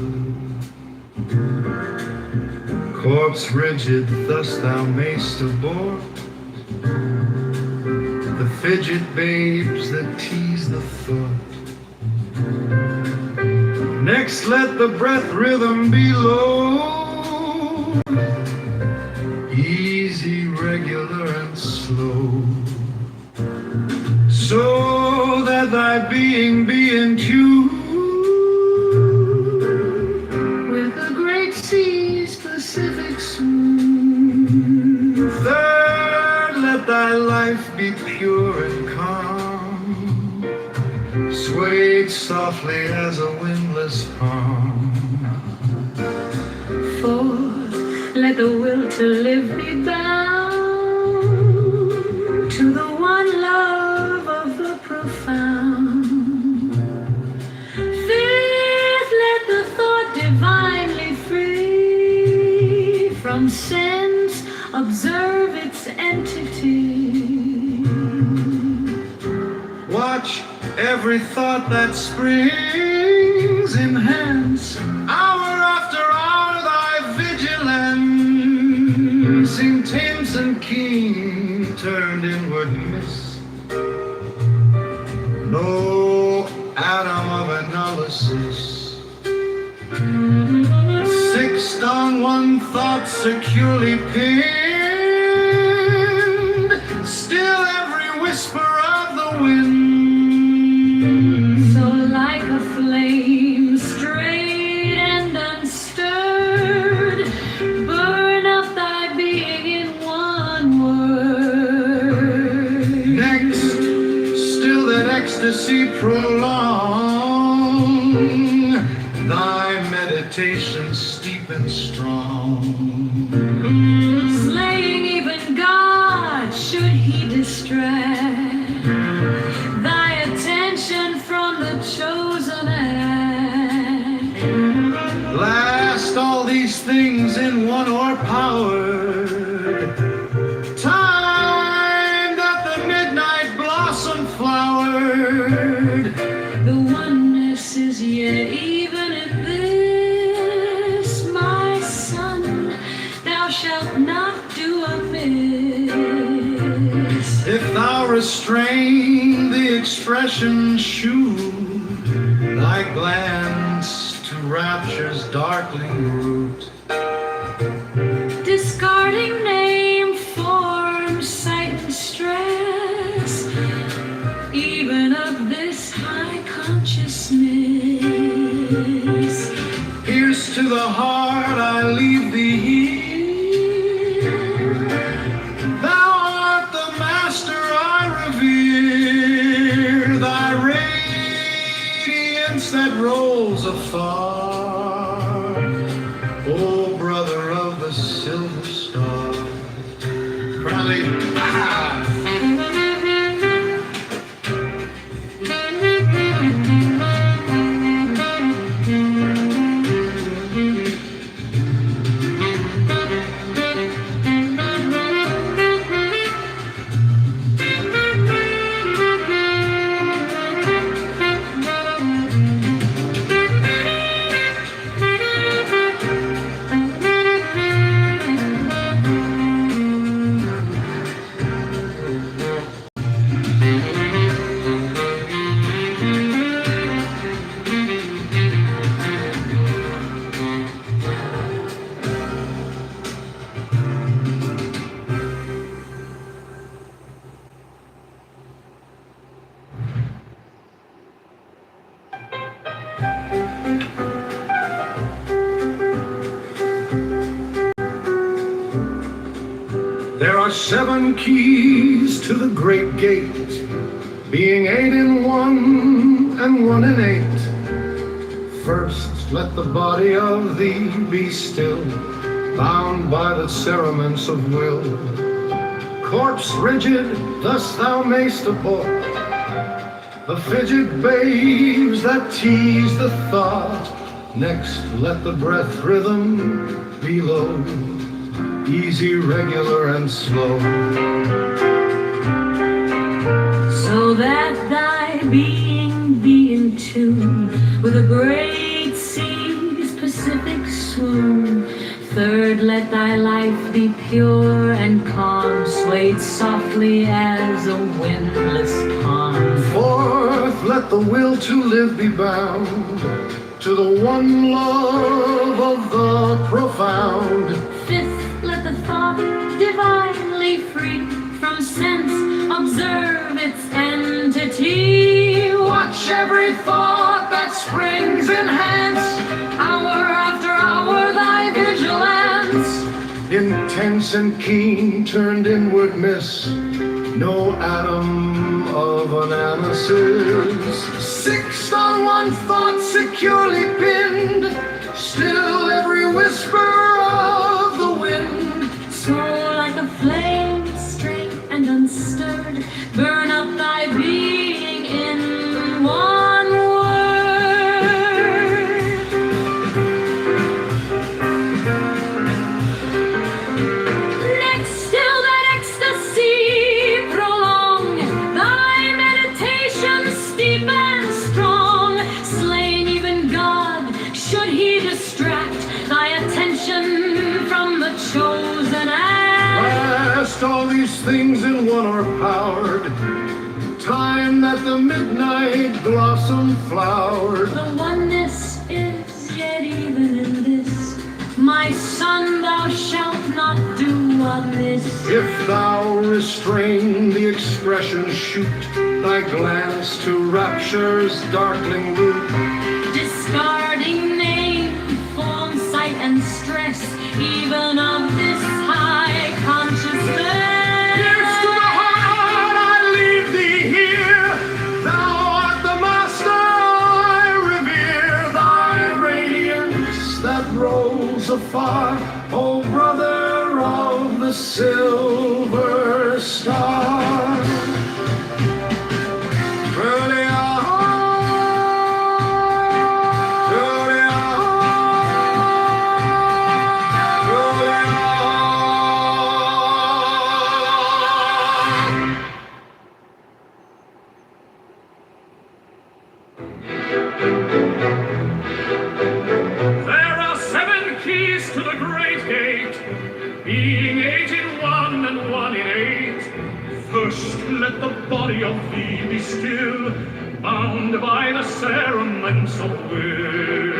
Corpse rigid thus thou mayst abort the fidget babes that tease the thought. Next let the breath rhythm be low, easy, regular, and slow, so that thy being be in tune with the great sea's Pacific swoon. Third, let thy life be pure and calm, swayed softly as a windless palm. Fourth, let the will to live be bound to the one love of the profound. Fifth, let the thought divinely free from sense observe its entity. every thought that springs enhance. Hour after hour thy vigilance, intense and keen, turned inward miss. No atom of analysis, fixed on one thought securely pinned, still every whisper of the wind. So like a flame, straight and unstirred, burn up thy being in one word. Next, still that ecstasy prolong, thy meditation steep and strong. Slaying even God, should he distract thy attention from the chosen act. Last, all these things in one o'erpowered, time that the midnight blossom flowered. The oneness is yet even in this, my son, thou shalt not do amiss. If thou restrain the expression, shew thy glance to rapture's darkling root. Discarding name, form, sight, and stress, even of this high consciousness. Pierce to the heart, I leave thee here. Thou art the master I revere, thy radiance that rolls afar. O brother of the silver star. Crowley, there are 7 keys to the great gate, being 8 in one and 1 in 8. First, let the body of thee be still, bound by the cerements of will. Corpse rigid, thus thou mayst abort the fidget babes that tease the thought. Next, let the breath rhythm be low, easy, regular, and slow. So that thy being be in tune with the great sea's Pacific swoon. Third, let thy life be pure and calm, swayed softly as a windless pond. Fourth, let the will to live be bound to the one love of the profound. Fifth, let the thought divinely free from sense observe its entity. Watch every thought that springs, enhance Hour after hour thy vigilance. intense and keen, turned inward miss no atom of analysis. Fixed on one thought securely pinned, still every whisper of the wind. So like a flame straight and unstirred, burn up thy being in one word. Next, still that ecstasy prolong, thy meditation steep First, all these things in one are powered. Time that the midnight blossom flowered. The oneness is yet even in this. My son, thou shalt not do amiss. If thou restrain the expression, shoot thy glance to rapture's darkling root. Discarding name, form, sight, and stress, even of this high consciousness. Here's to the heart I leave thee here. Thou art the master I revere. Thy radiance that rose afar, O brother of the silver star. Early There are 7 keys to the great gate, being 8 in 1 and 1 in 8. First, let the body of thee be still, bound by the cerements of will.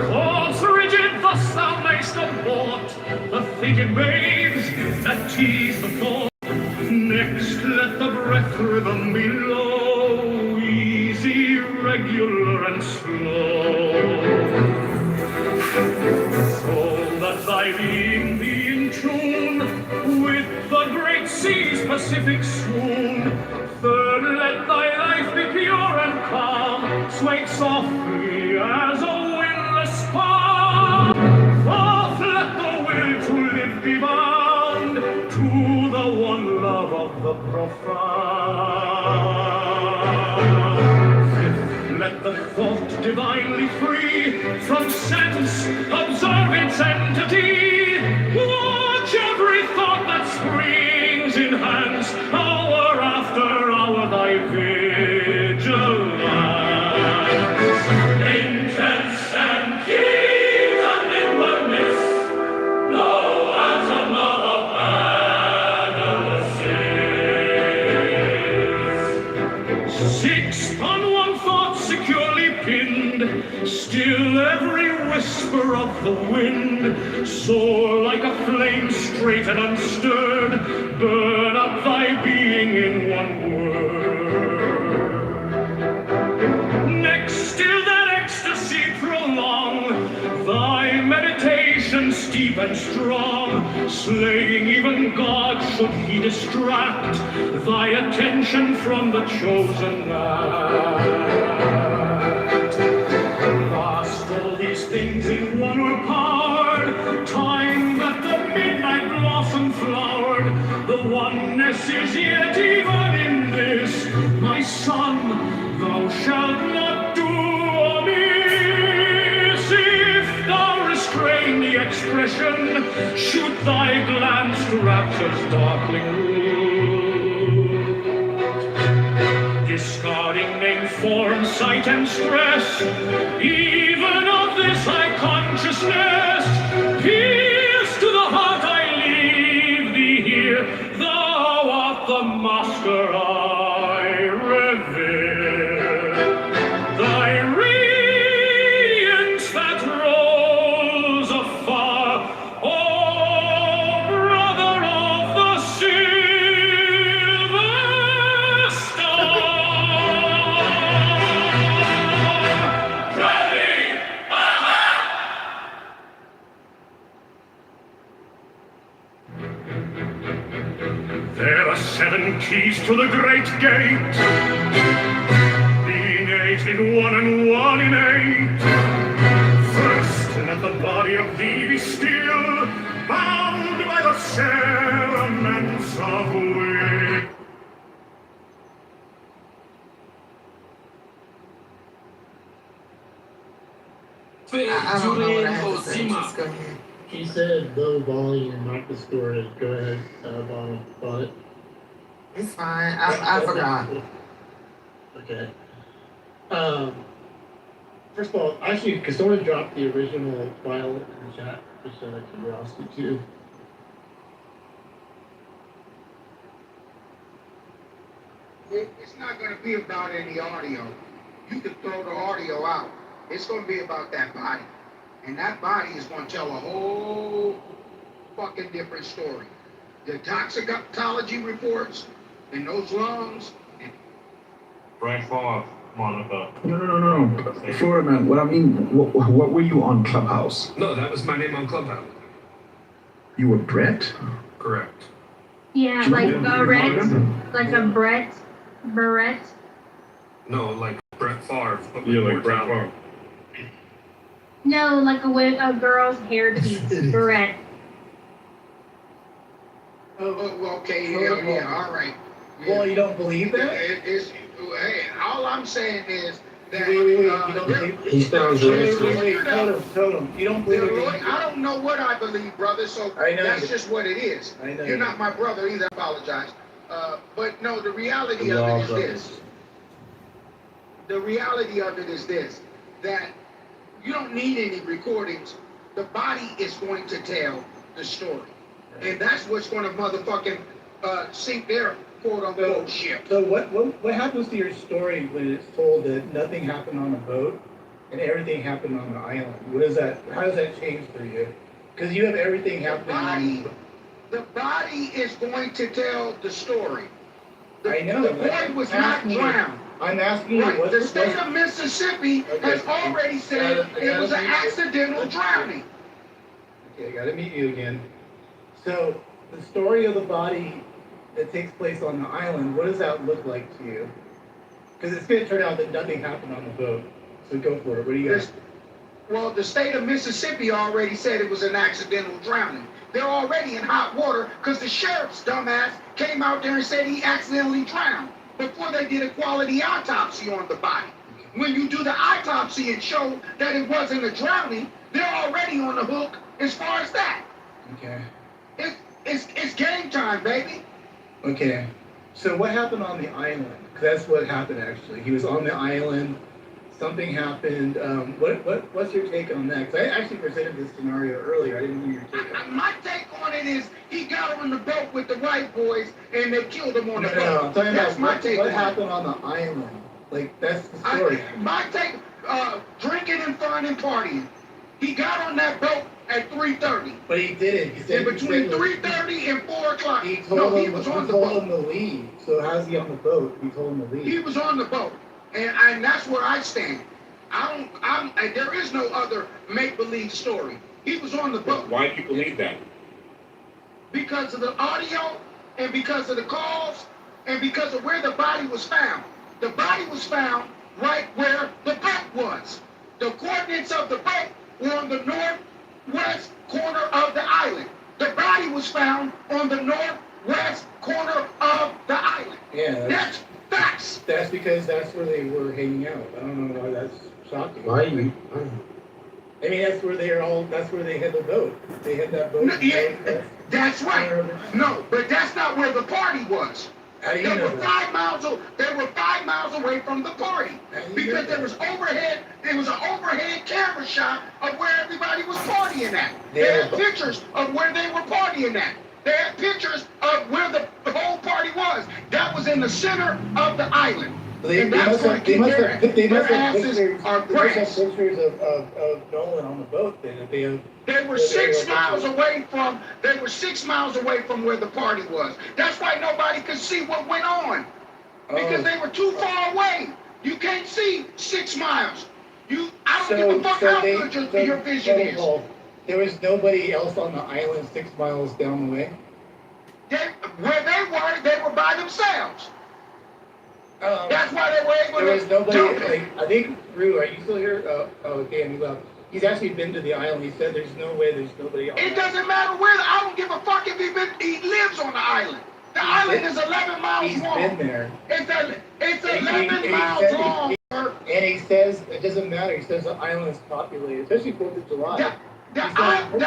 Cords rigid, thus thou mayst abort the faded waves that tease the thought. Next, let the breath rhythm be low, easy, regular, and slow, so that thy being be in tune with the great sea's Pacific swoon. Third, let thy life be pure and calm, sway softly as a windless palm. Fourth, let the will to live be bound to the one love of the profound. Fifth, let the thought divinely free from sense, observe its entity. Watch every thought that springs, enhance hour after hour thy vigilance. Intense and keen and inwardness, no atom of analysis. Sixth, on one thought securely pinned, still every whisper of the wind, soar like a flame straight and unstirred, burn up thy being in one word. Next, still that ecstasy prolong, thy meditation steep and strong, slaying even God should he distract thy attention from the chosen act. Last, all these things in one were powered, time that the midnight blossom flowered. The oneness is yet even in this, my son, thou shalt not do amiss. If thou restrain the expression, shoot thy glance to rapture's darkling root. Discarding name, form, sight, and stress, even of this high consciousness, pierce to the heart I leave thee here. Thou art the master I revere. Thy radiance that rose afar, O brother of the silver star. Ready, there are 7 keys to the great gate, being 8 in 1 and 1 in 8. First, let the body of thee be still, bound by the cerements of will. I don't know what I have to say. Just go ahead. He said low volume, not the storage. Go ahead, Bonnet. It's fine. I forgot. Okay. First of all, actually, because someone dropped the original file in the chat, just out of curiosity too. It's not going to be about any audio. You can throw the audio out. It's going to be about that body. And that body is going to tell a whole fucking different story. The toxicology reports and those lungs. Brett Favre, Monica. No. Florida man, what I mean, what were you on Clubhouse? No, that was my name on Clubhouse. You were Brett? Correct. Yeah, like Barrett, like a Barrett. No, like Brett Favre. But Yeah, with like more Brett talent. Favre. No, like a girl's hairpiece. Barrett. Okay, yeah, all right. Well, you don't believe that? Hey, all I'm saying is that. Wait, you don't believe? He sounds racist. Wait, hold him. You don't believe it? I don't know what I believe, brother, so I know that's you. just what it is. I know You're you. not my brother either, I apologize. But no, the reality of it is this. The reality of it is this, that you don't need any recordings. The body is going to tell the story. And that's what's going to motherfucking sink their quote-unquote ship. So what happens to your story when it's told that nothing happened on a boat and everything happened on the island? What is that? How does that change for you? Because you have everything happening. The body is going to tell the story. I know. The boy was not drowned. I'm asking you. Right. The state of Mississippi has already said it was an accidental drowning. Okay, I gotta meet you again. So the story of the body that takes place on the island, what does that look like to you? Because it's going to turn out that nothing happened on the boat. So go for it. What do you got? Well, the state of Mississippi already said it was an accidental drowning. They're already in hot water because the sheriff's dumbass came out there and said he accidentally drowned before they did a quality autopsy on the body. When you do the autopsy and show that it wasn't a drowning, they're already on the hook as far as that. Okay. It's game time, baby. Okay. So what happened on the island? Because that's what happened actually. He was on the island. Something happened. What's your take on that? Because I actually presented this scenario earlier. I didn't hear your take on it. My take on it is he got on the boat with the white boys and they killed him on the boat. No, I'm talking That's about my take what on happened it. on the island. Like that's the story. My take, drinking and fun and partying. He got on that boat at 3:30. But he didn't. He said in between 3:30 and 4 o'clock. He told he was on the told boat. him to leave. So how's he on the boat? He told him to leave. He was on the boat, and that's where I stand. There is no other make-believe story. He was on the boat. Why do you believe that? Because of the audio, and because of the calls, and because of where the body was found. The body was found right where the boat was. The coordinates of the boat were on the northwest corner of the island. The body was found on the northwest corner of the island. Yeah. That's facts. That's because that's where they were hanging out. I don't know why that's shocking. Why you? I mean, that's where they are all. That's where they had the boat. They had that boat. No, yeah, that's right. No, but that's not where the party was. How do you They know were that? They were 5 miles away from the party because there was overhead. There was an overhead camera shot of where everybody was partying at. They had pictures of where they were partying at. They had pictures of where the whole party was. That was in the center of the island. They must have pictures of Nolan on the boat. Then if they have. They were 6 miles away from. They were 6 miles away from where the party was. That's why nobody could see what went on because they were too far away. You can't see 6 miles. I don't give a fuck how good your vision is. There was nobody else on the island 6 miles down the way. Where they were by themselves. That's why they were able to. There was nobody. Jump it. I think Drew, are you still here? Dan, he left. He's actually been to the island. He said there's no way there's nobody else. It doesn't matter where. I don't give a fuck if he lives on the island. The island is 11 miles long. He's been there. It's 11 miles long. And he says it doesn't matter. He says the island is populated, especially 4th of July. The island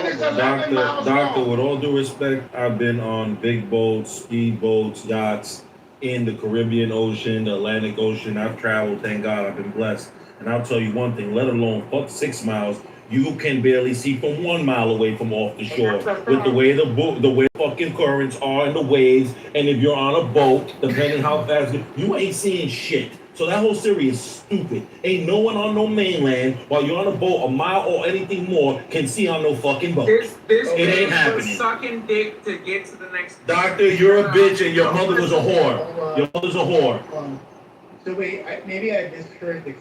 is 11 miles Doctor, long. with all due respect, I've been on big boats, speed boats, yachts in the Caribbean Ocean, the Atlantic Ocean. I've traveled, thank God, I've been blessed. And I'll tell you one thing, let alone fuck 6 miles, you can barely see from 1 mile away from off the shore with the way the way fucking currents are and the waves. And if you're on a boat, depending how fast you ain't seeing shit. So that whole series is stupid. Ain't no one on no mainland while you're on a boat a mile or anything more can see on no fucking boat. This it ain't was happening. sucking dick to get to the next. Doctor, you're a bitch and your mother was a whore. Your mother's a whore. So wait, maybe I misheard the